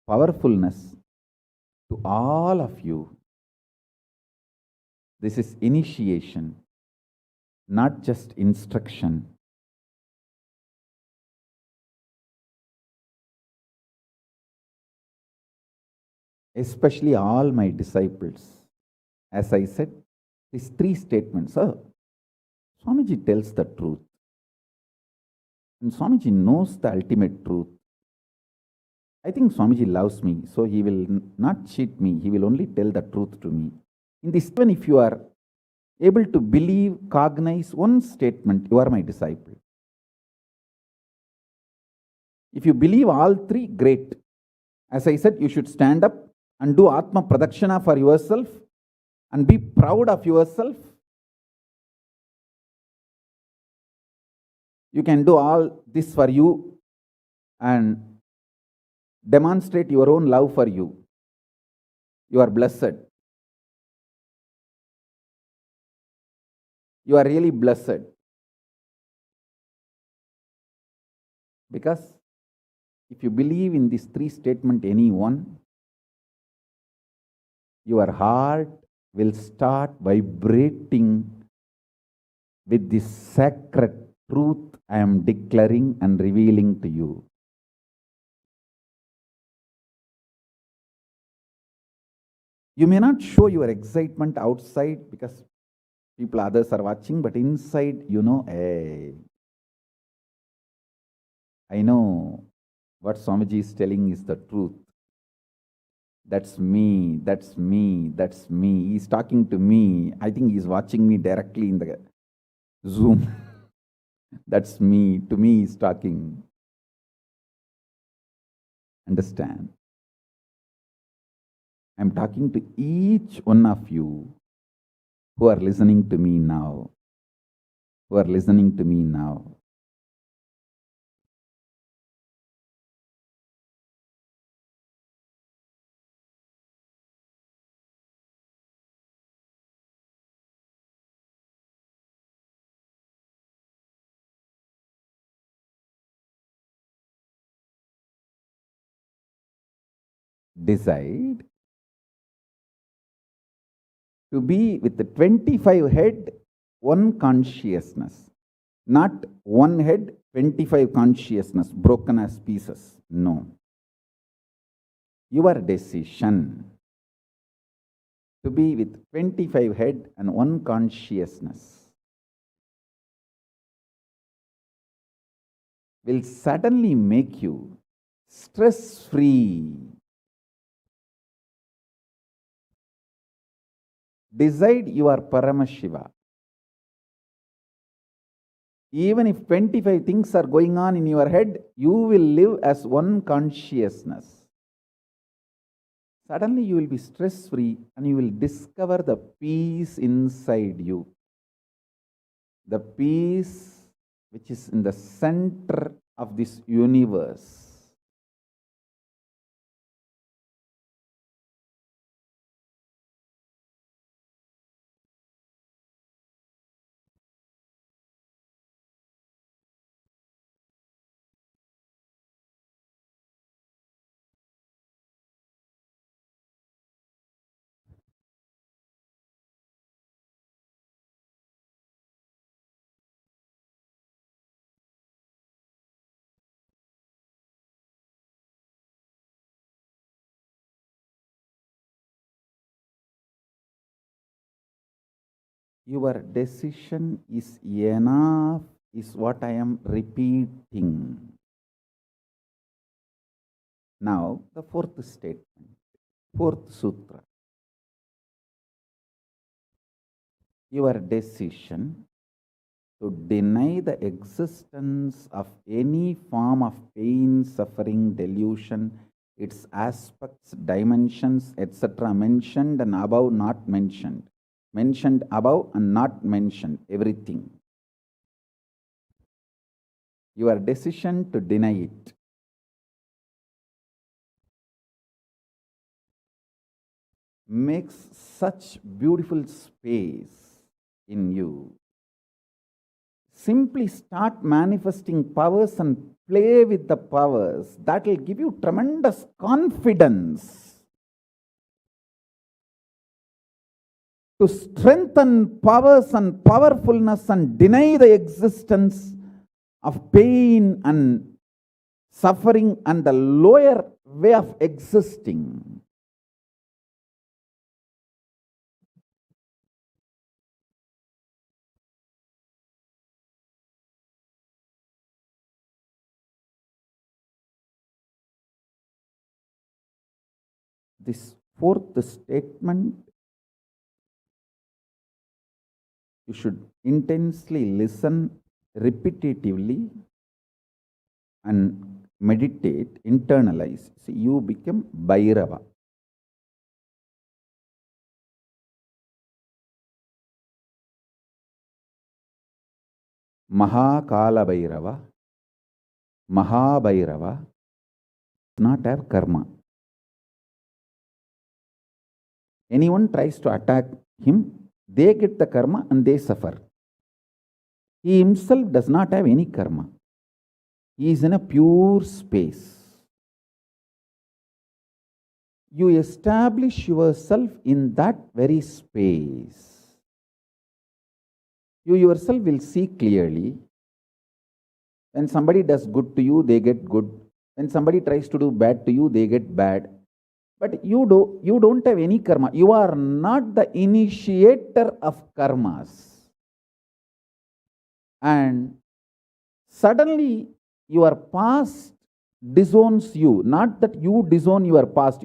powerfulness to all of you. This is initiation, not just instruction. Especially all my disciples. As I said, these three statements. Swamiji tells the truth. And Swamiji knows the ultimate truth. I think Swamiji loves me, so he will not cheat me. He will only tell the truth to me. In this, even if you are able to believe, cognize one statement, you are my disciple. If you believe all three, great. As I said, you should stand up and do Atma Pradakshana for yourself and be proud of yourself. You can do all this for you and demonstrate your own love for you. You are blessed. you are really blessed. Because if you believe in these three statements, any one, your heart will start vibrating with this sacred truth I am declaring and revealing to you. You may not show your excitement outside because others are watching, but inside, hey, I know what Swamiji is telling is the truth. That's me, that's me, that's me. He's talking to me. I think he's watching me directly in the Zoom. That's me. To me, he's talking. Understand? I'm talking to each one of you who are listening to me now. Who are listening to me now. Decide to be with the 25 head, one consciousness. Not one head, 25 consciousness, broken as pieces. No. Your decision to be with 25 head and one consciousness will suddenly make you stress-free. Decide you are Paramashiva. Even if 25 things are going on in your head, you will live as one consciousness. Suddenly you will be stress-free and you will discover the peace inside you. The peace which is in the center of this universe. Your decision is enough, is what I am repeating. Now, the fourth statement, fourth sutra. Your decision to deny the existence of any form of pain, suffering, delusion, its aspects, dimensions, etc., mentioned and above, not mentioned. Mentioned above and not mentioned, everything. Your decision to deny it makes such beautiful space in you. Simply start manifesting powers and play with the powers. That will give you tremendous confidence to strengthen powers and powerfulness and deny the existence of pain and suffering and the lower way of existing. This fourth statement, you should intensely listen repetitively and meditate, internalize. See, you become Bhairava. Mahakalabhairava, Mahabhairava does not have karma. Anyone tries to attack him, they get the karma and they suffer. He himself does not have any karma. He is in a pure space. You establish yourself in that very space. You yourself will see clearly. When somebody does good to you, they get good. When somebody tries to do bad to you, they get bad. But you don't have any karma. You are not the initiator of karmas. And suddenly your past disowns you. Not that you disown your past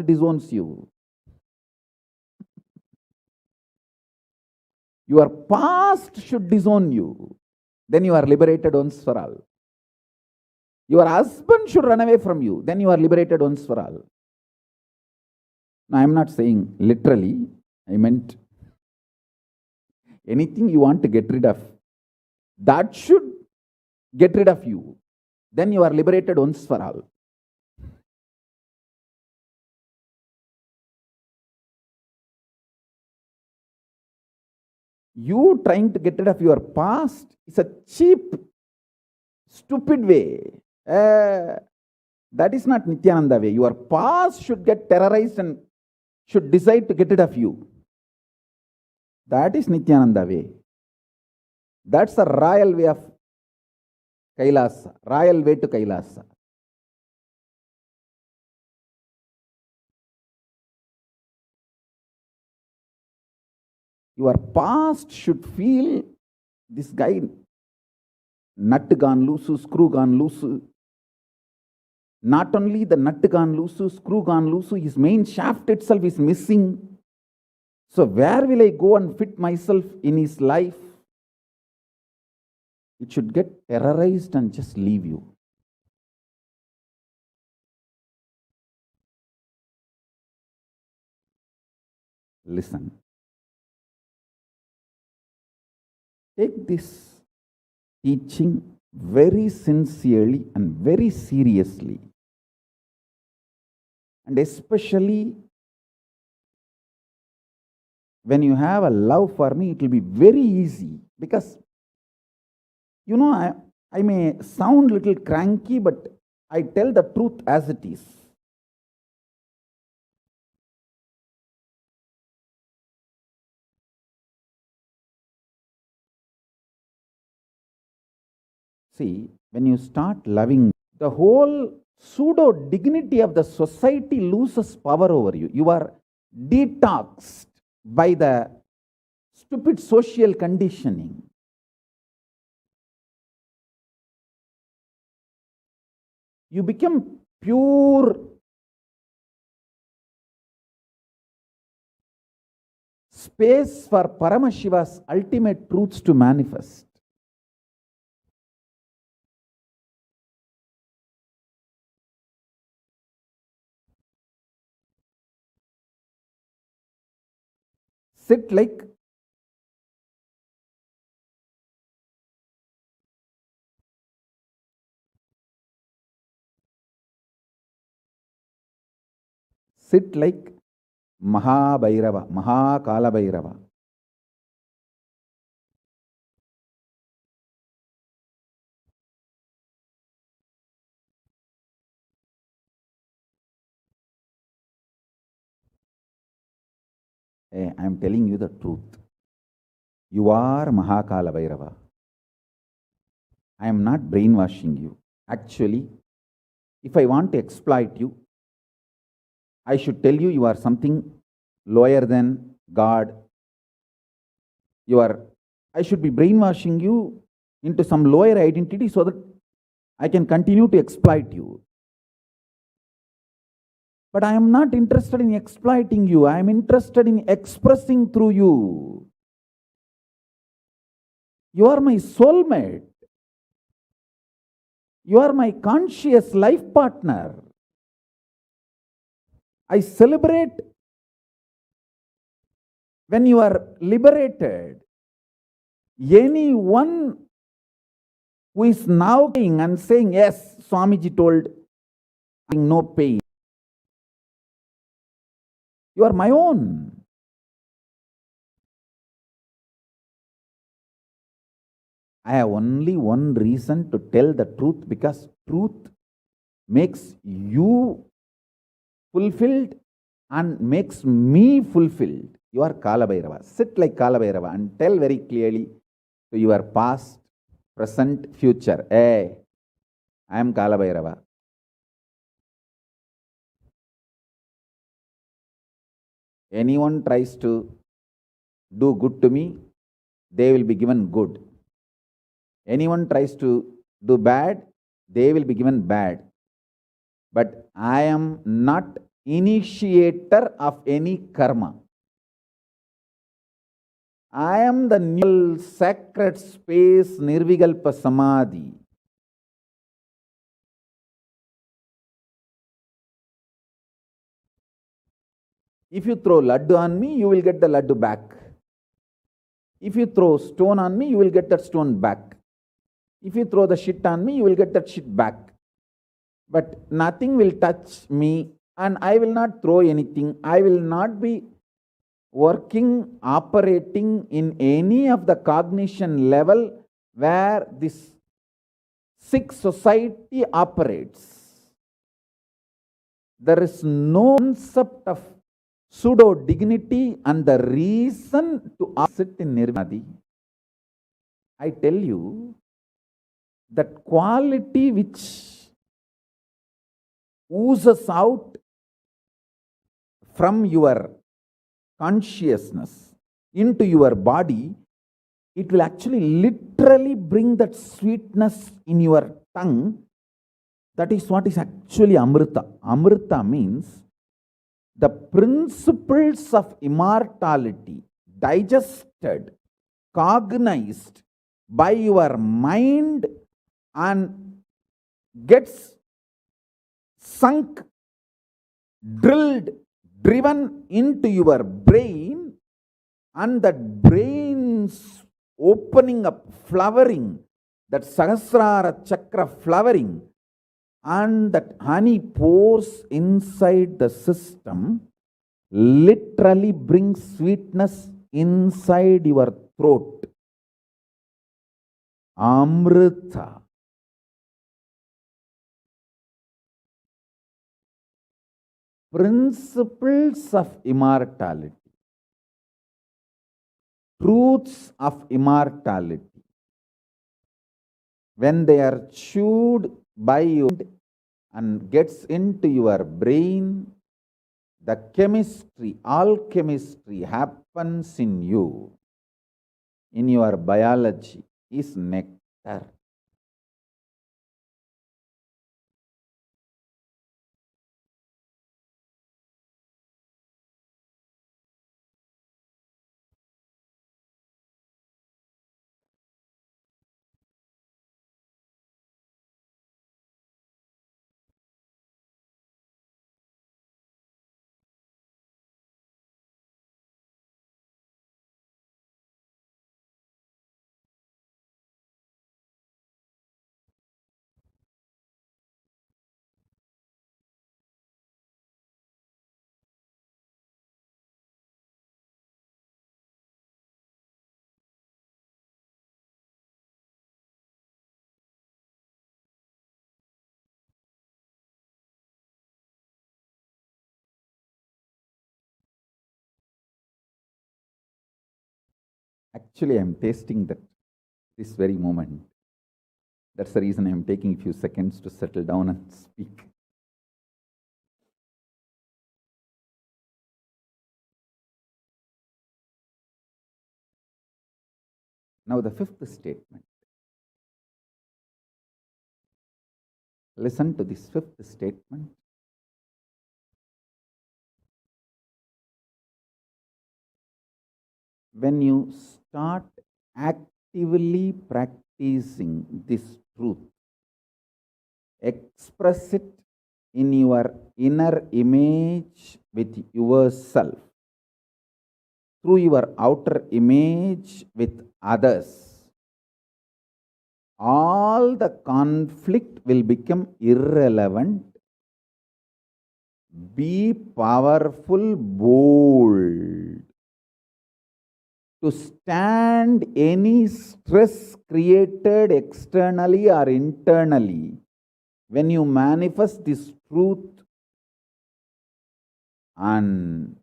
disowns you. Your past should disown you. Then you are liberated once for all. Your husband should run away from you. Then you are liberated once for all. Now, I am not saying literally. I meant anything you want to get rid of, that should get rid of you. Then you are liberated once for all. You trying to get rid of your past is a cheap, stupid way. That is not Nithyananda way. Your past should get terrorized and should decide to get rid of you. That is Nithyananda way. That's the royal way of Kailasa, royal way to Kailasa. Your past should feel this guy, nut gone loose, screw gone loose. Not only the nut gone loose, screw gone loose, his main shaft itself is missing. So where will I go and fit myself in his life? It should get terrorized and just leave you. Listen. Take this teaching very sincerely and very seriously. And especially when you have a love for me, it will be very easy. Because, I may sound a little cranky, but I tell the truth as it is. See, when you start loving, the whole pseudo dignity of the society loses power over you. You are detoxed by the stupid social conditioning. You become pure space for Paramashiva's ultimate truths to manifest. Sit like Mahakalabhairava. I am telling you the truth. You are Mahakalabhairava. I am not brainwashing you. Actually, if I want to exploit you, I should tell you you are something lower than God. I should be brainwashing you into some lower identity so that I can continue to exploit you. But I am not interested in exploiting you. I am interested in expressing through you. You are my soulmate. You are my conscious life partner. I celebrate when you are liberated. Anyone who is now and saying, yes, Swamiji told, no pain. You are my own. I have only one reason to tell the truth, because truth makes you fulfilled and makes me fulfilled. You are Kalabhairava. Sit like Kalabhairava and tell very clearly to your past, present, future. Hey, I am Kalabhairava. Anyone tries to do good to me, they will be given good. Anyone tries to do bad, they will be given bad. But I am not initiator of any karma. I am the new sacred space Nirvikalpa Samadhi. If you throw laddu on me, you will get the laddu back. If you throw stone on me, you will get that stone back. If you throw the shit on me, you will get that shit back. But nothing will touch me, and I will not throw anything. I will not be working, operating in any of the cognition level where this sick society operates. There is no concept of pseudo dignity, and the reason to sit in Nirvana, I tell you, that quality which oozes out from your consciousness into your body, it will actually literally bring that sweetness in your tongue. That is what is actually Amrita. Amrita means the principles of immortality digested, cognized by your mind and gets sunk, drilled, driven into your brain, and that brain's opening up, flowering, that Sahasrara Chakra flowering, and that honey pours inside the system, literally brings sweetness inside your throat. Amrita. Principles of immortality, truths of immortality, when they are chewed by you and gets into your brain, the chemistry, alchemistry happens in you, in your biology, is nectar. Actually, I am tasting that this very moment. That's the reason I am taking a few seconds to settle down and speak. Now, the fifth statement. Listen to this fifth statement. When you start actively practicing this truth, express it in your inner image with yourself, through your outer image with others, all the conflict will become irrelevant. Be powerful, bold, to stand any stress created externally or internally. When you manifest this truth and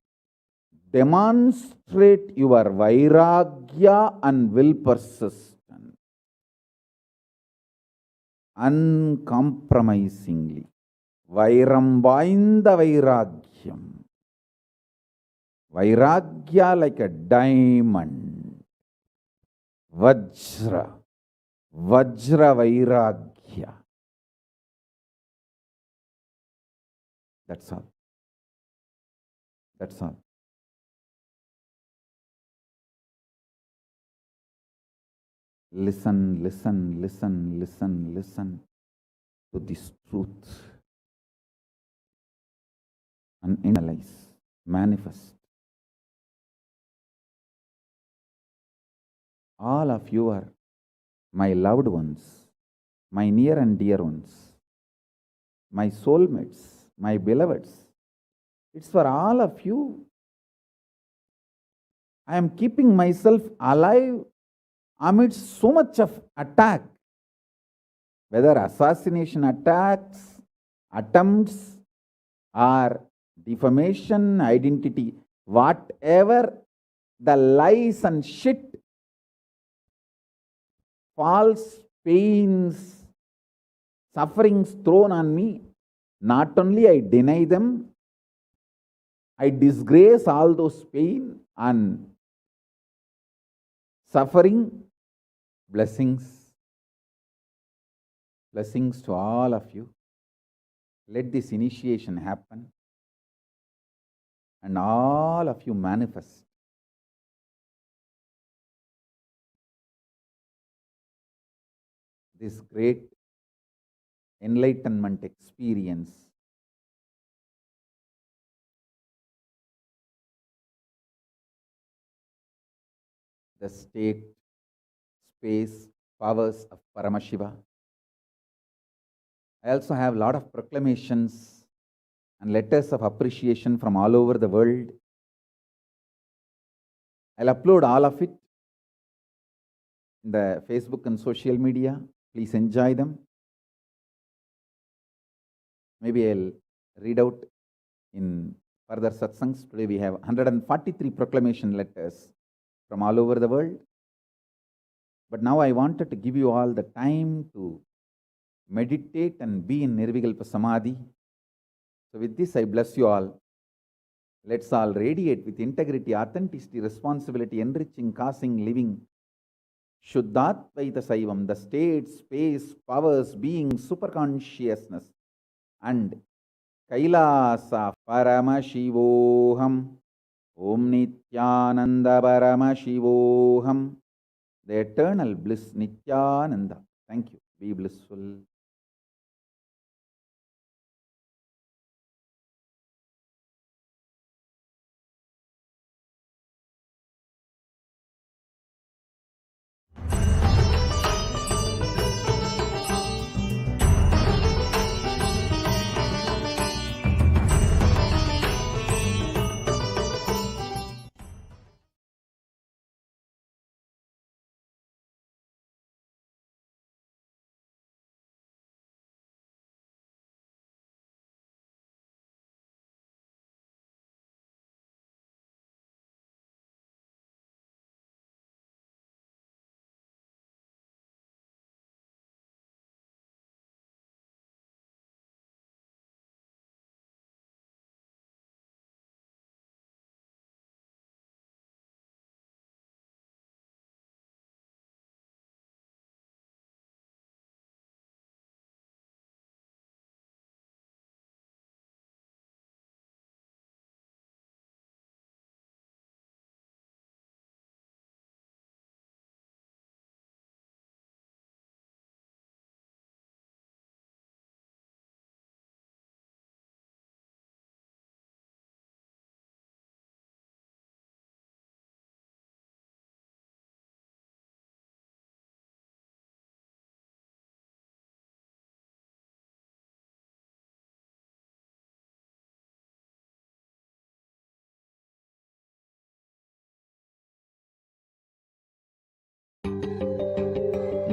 demonstrate your vairagya and will persistent, uncompromisingly, vairam vainda vairagyam, vairagya like a diamond, vajra, vajra vairagya. That's all. That's all. Listen, listen, listen, listen, listen to this truth and analyze, manifest. All of you are my loved ones, my near and dear ones, my soulmates, my beloveds. It's for all of you. I am keeping myself alive amidst so much of attack, whether assassination attacks, attempts, or defamation, identity, whatever the lies and shit, false pains, sufferings thrown on me, not only I deny them, I disgrace all those pain and suffering. Blessings to all of you. Let this initiation happen and all of you manifest this great enlightenment experience. The state, space, powers of Paramashiva. I also have a lot of proclamations and letters of appreciation from all over the world. I'll upload all of it in the Facebook and social media. Please enjoy them. Maybe I'll read out in further satsangs. Today we have 143 proclamation letters from all over the world. But now I wanted to give you all the time to meditate and be in Nirvikalpa Samadhi. So with this, I bless you all. Let's all radiate with integrity, authenticity, responsibility, enriching, causing, living. Shuddhatvaita Saivam, the state, space, powers, being, superconsciousness, and Kailasa Paramashivoham, Om Nithyananda Paramashivoham, the eternal bliss Nithyananda. Thank you. Be blissful.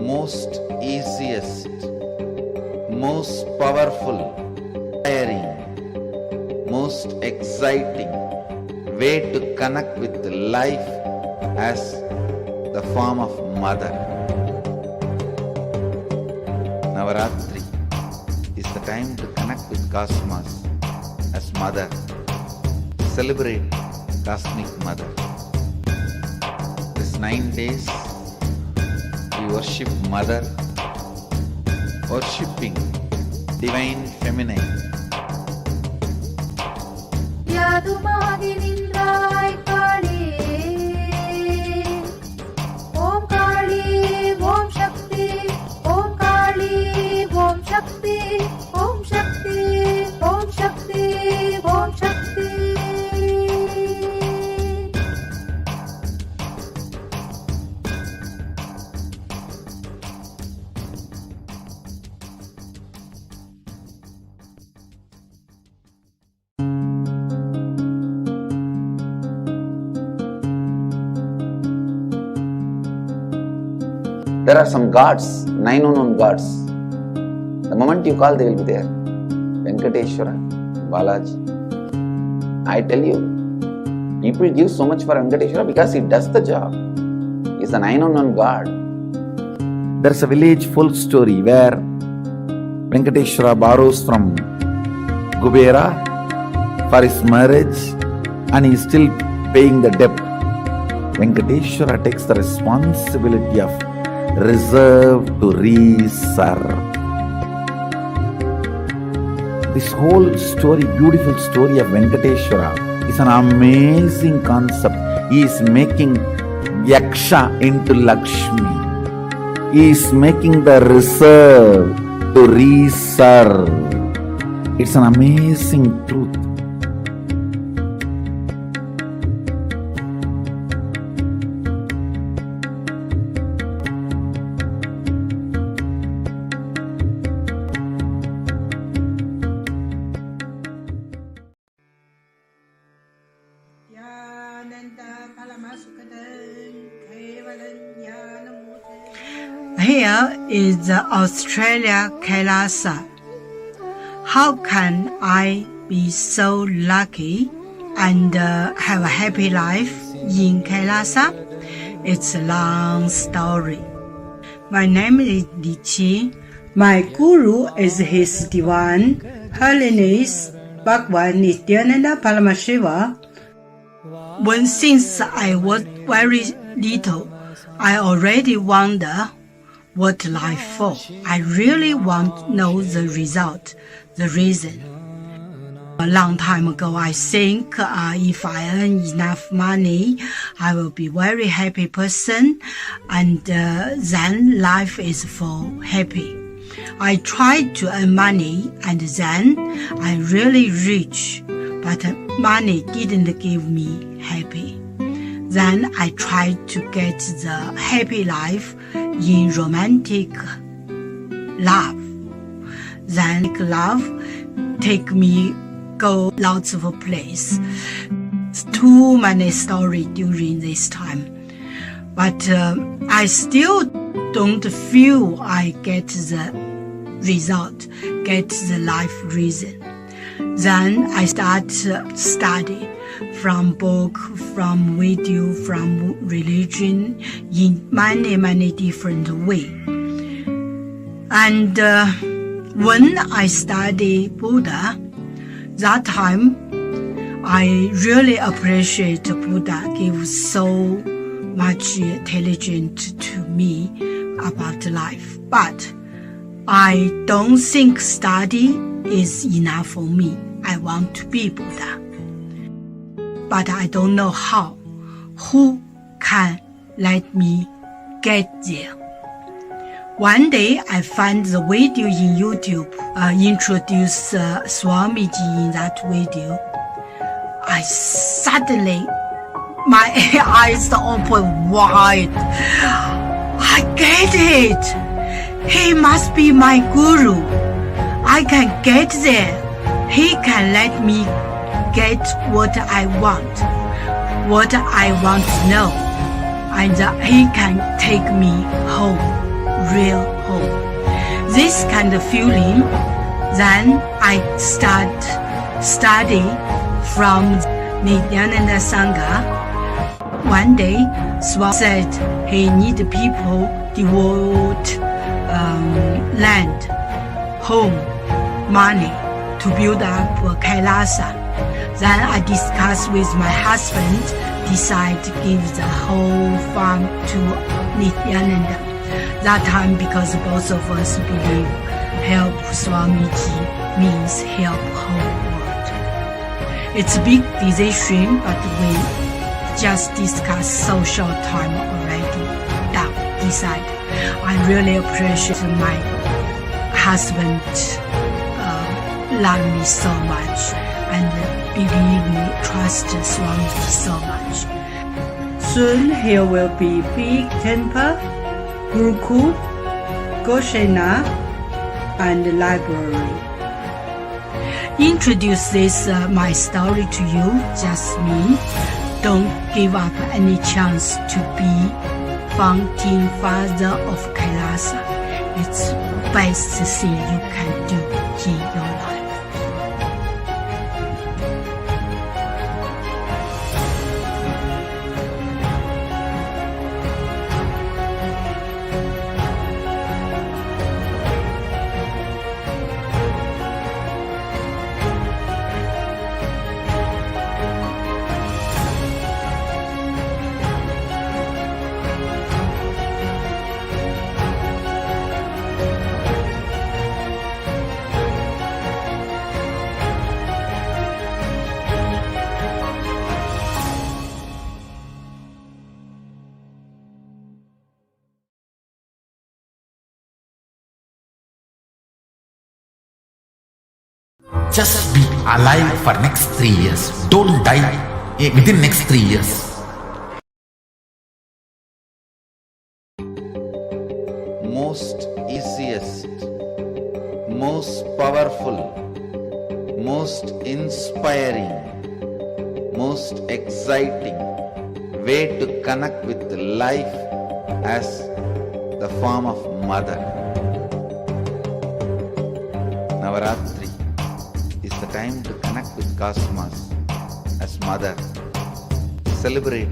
most easiest, most powerful, inspiring, most exciting way to connect with life as the form of mother. Navaratri is the time to connect with cosmos as mother. Celebrate cosmic mother. These 9 days we worship mother, worshipping divine feminine. Yadumaadi nindrai Kali, Om Kali, Om Shakti, Om Kali, Om Shakti, Om Shakti, Om Shakti, Om Shakti. There are some gods, 9 unknown gods. The moment you call, they will be there. Venkateshwara, Balaji. I tell you, people give so much for Venkateshwara because he does the job. He is the 9 unknown god. There's a village folk story where Venkateshwara borrows from Kubera for his marriage and he is still paying the debt. Venkateshwara takes the responsibility of reserve to reserve. This whole story, beautiful story of Venkateshwara is an amazing concept. He is making Yaksha into Lakshmi. He is making the reserve to reserve. It's an amazing truth. Here is Australia, Kailasa. How can I be so lucky and have a happy life in Kailasa? It's a long story. My name is Li Qi. My guru is His Divine Holiness Bhagavan Nithyananda Paramashivam. Since I was very little, I already wonder what life for. I really want to know the result, the reason. A long time ago, I think if I earn enough money, I will be very happy person, and then life is for happy. I tried to earn money, and then I really rich, but money didn't give me happy. Then I tried to get the happy life in romantic love. Then love take me go lots of place. Too many stories during this time. But I still don't feel I get the result, get the life reason. Then I start study from book, from video, from religion in many different ways. And when I study Buddha, that time I really appreciate Buddha gives so much intelligence to me about life. But I don't think study is enough for me. I want to be Buddha. But I don't know how. Who can let me get there? One day I found the video in YouTube, introduce Swamiji in that video. I suddenly, my eyes open wide. I get it. He must be my guru. I can get there. He can let me get what I want to know, and he can take me home real home. This kind of feeling, then I start study from Nithyananda Sangha. One day, Swami said he need people devote land, home, money to build up Kailasa. Then I discussed with my husband, decide to give the whole farm to Nithyananda. That time, because both of us believe help Swamiji means help whole world. It's a big decision, but we just discussed so short time already. Done, decide. I really appreciate my husband love me so much and believe me, trust Swamiji so much. Soon here will be big temple, Gurukul, Goshena, and library. Introduce this my story to you, just me. Don't give up any chance to be founding father of Kailasa. It's best thing you can do in your life. Just be alive for next 3 years. Don't die within next 3 years. Most easiest, most powerful, most inspiring, most exciting way to connect with life as the form of mother. Navaratri is the time to connect with Cosmos as mother. Celebrate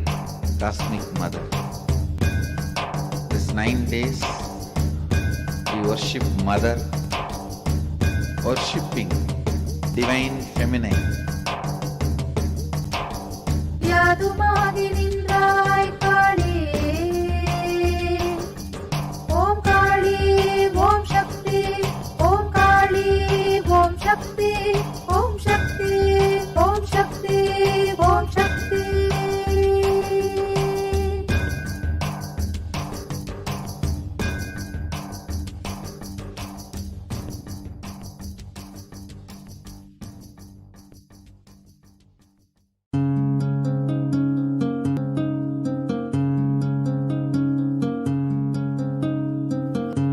Cosmic Mother. This 9 days we worship Mother, worshipping Divine Feminine. Yadumadinindrai Kali, Om Kali, Om Shakti, Om Kali, Om Shakti, Om Shakti, Om Shakti, Om Shakti.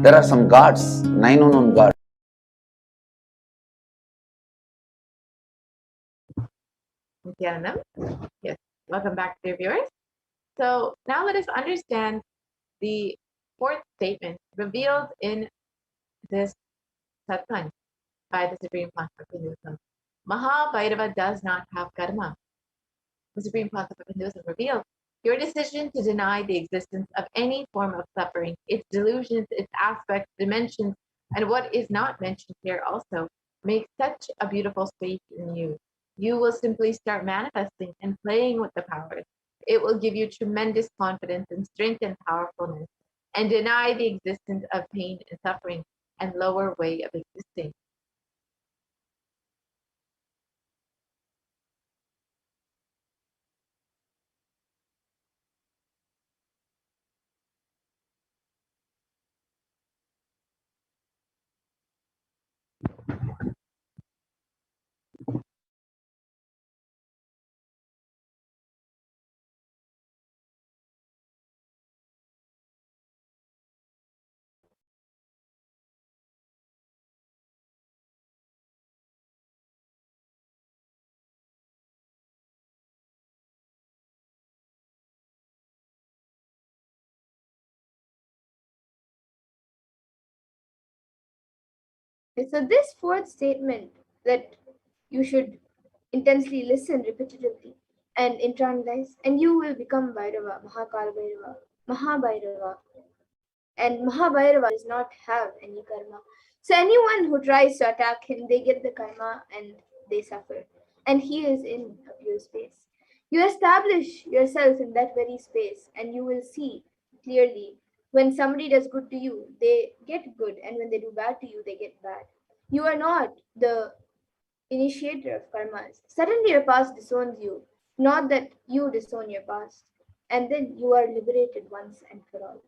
There are some gods, 9 unknown gods. Nithyanandam. Yes, welcome back, dear viewers. So now let us understand the fourth statement revealed in this satsang by the Supreme Concept of Hinduism. Mahakalabhairava does not have karma. The Supreme Concept of Hinduism revealed your decision to deny the existence of any form of suffering, its delusions, its aspects, dimensions, and what is not mentioned here also makes such a beautiful space in you. You will simply start manifesting and playing with the powers. It will give you tremendous confidence and strength and powerfulness, and deny the existence of pain and suffering and lower way of existing. And so this fourth statement, that you should intensely listen repetitively and internalize, and you will become Bhairava, Mahakalabhairava, Mahabhairava. And Mahabhairava does not have any karma. So anyone who tries to attack him, they get the karma and they suffer. And he is in a pure space. You establish yourself in that very space, and you will see clearly when somebody does good to you, they get good, and when they do bad to you, they get bad. You are not the initiator of karmas. Suddenly your past disowns you, not that you disown your past. And then you are liberated once and for all.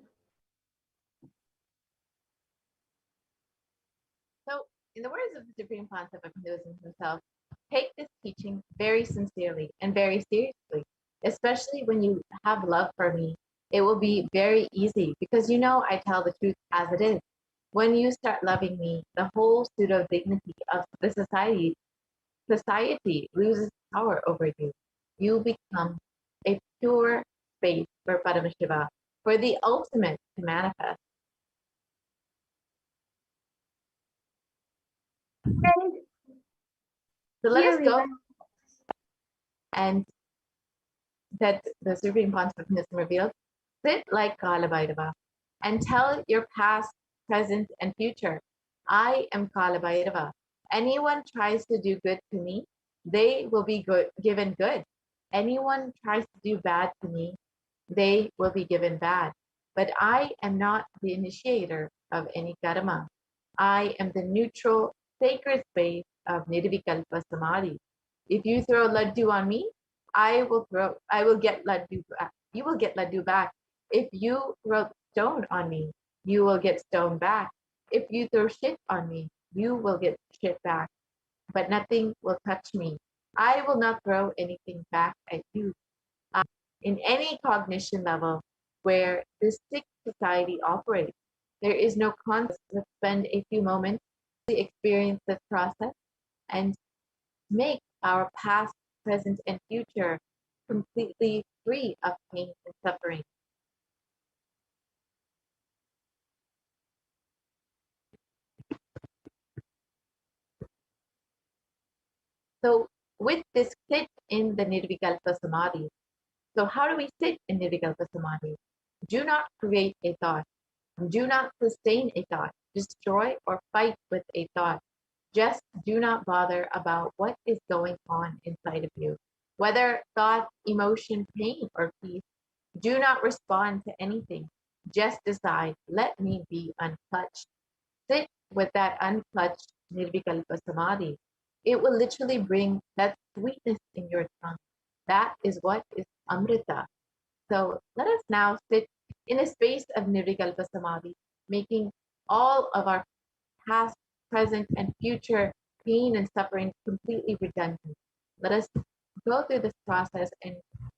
So, in the words of the Supreme Concept of Hinduism himself, take this teaching very sincerely and very seriously, especially when you have love for me. It will be very easy because you know I tell the truth as it is. When you start loving me, the whole pseudo dignity of the society loses power over you. You become a pure space for Paramashiva, for the ultimate to manifest. And So let us here we go went. and that the Supreme Consciousness reveals, sit like Kalabhairava and tell your past, present, and future, I am Kalabhairava. Anyone tries to do good to me, they will be given good. Anyone tries to do bad to me, they will be given bad. But I am not the initiator of any karma. I am the neutral, sacred space of Nirvikalpa Samadhi. If you throw laddu on me, I will get laddu back. You will get laddu back. If you throw stone on me, you will get stone back. If you throw shit on me, you will get shit back. But nothing will touch me. I will not throw anything back at you. In any cognition level where this sick society operates, there is no concept. Let's spend a few moments to experience this process and make our past, present, and future completely free of pain and suffering. So, with this, sit in the Nirvikalpa Samadhi. So, how do we sit in Nirvikalpa Samadhi? Do not create a thought. Do not sustain a thought. Destroy or fight with a thought. Just do not bother about what is going on inside of you, whether thought, emotion, pain, or peace. Do not respond to anything. Just decide, let me be untouched. Sit with that unclutched Nirvikalpa Samadhi. It will literally bring that sweetness in your tongue. That is what is Amrita. So let us now sit in a space of Nirvikalpa Samadhi, making all of our past, present, and future pain and suffering completely redundant. Let us go through this process and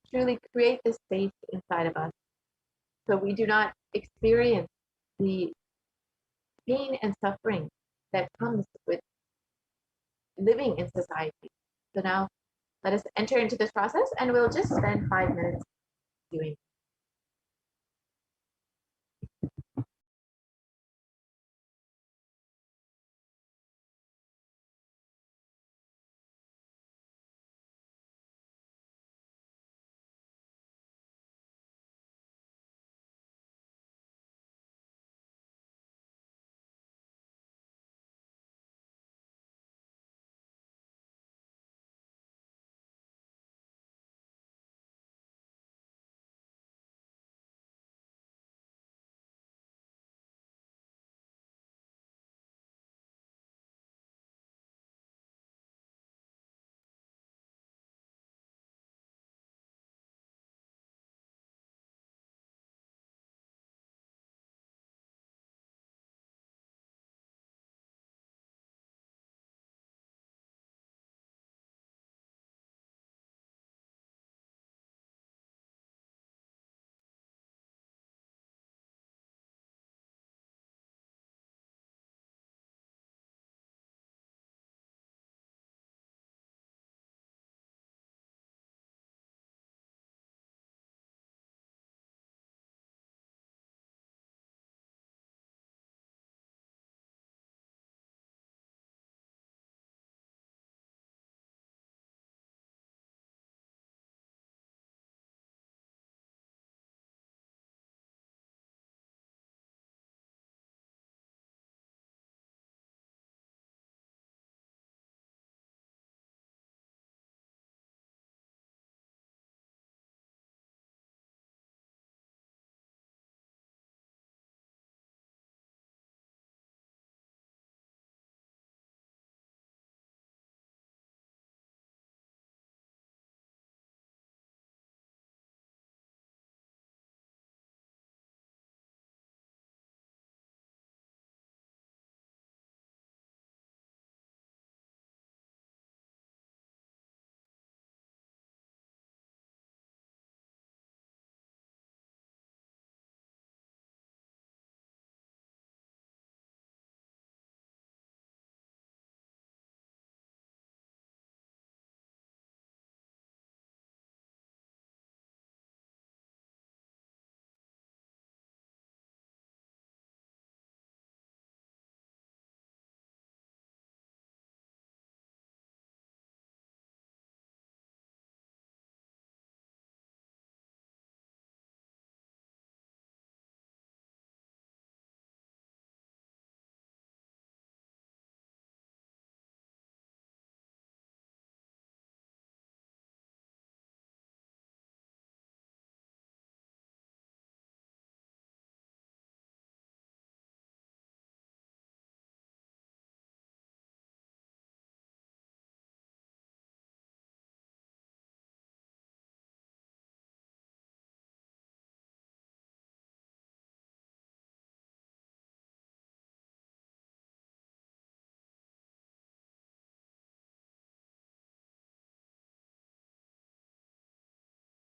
truly create this space inside of us so we do not experience the pain and suffering that comes with living in society. So now let us enter into this process and we'll just spend 5 minutes doing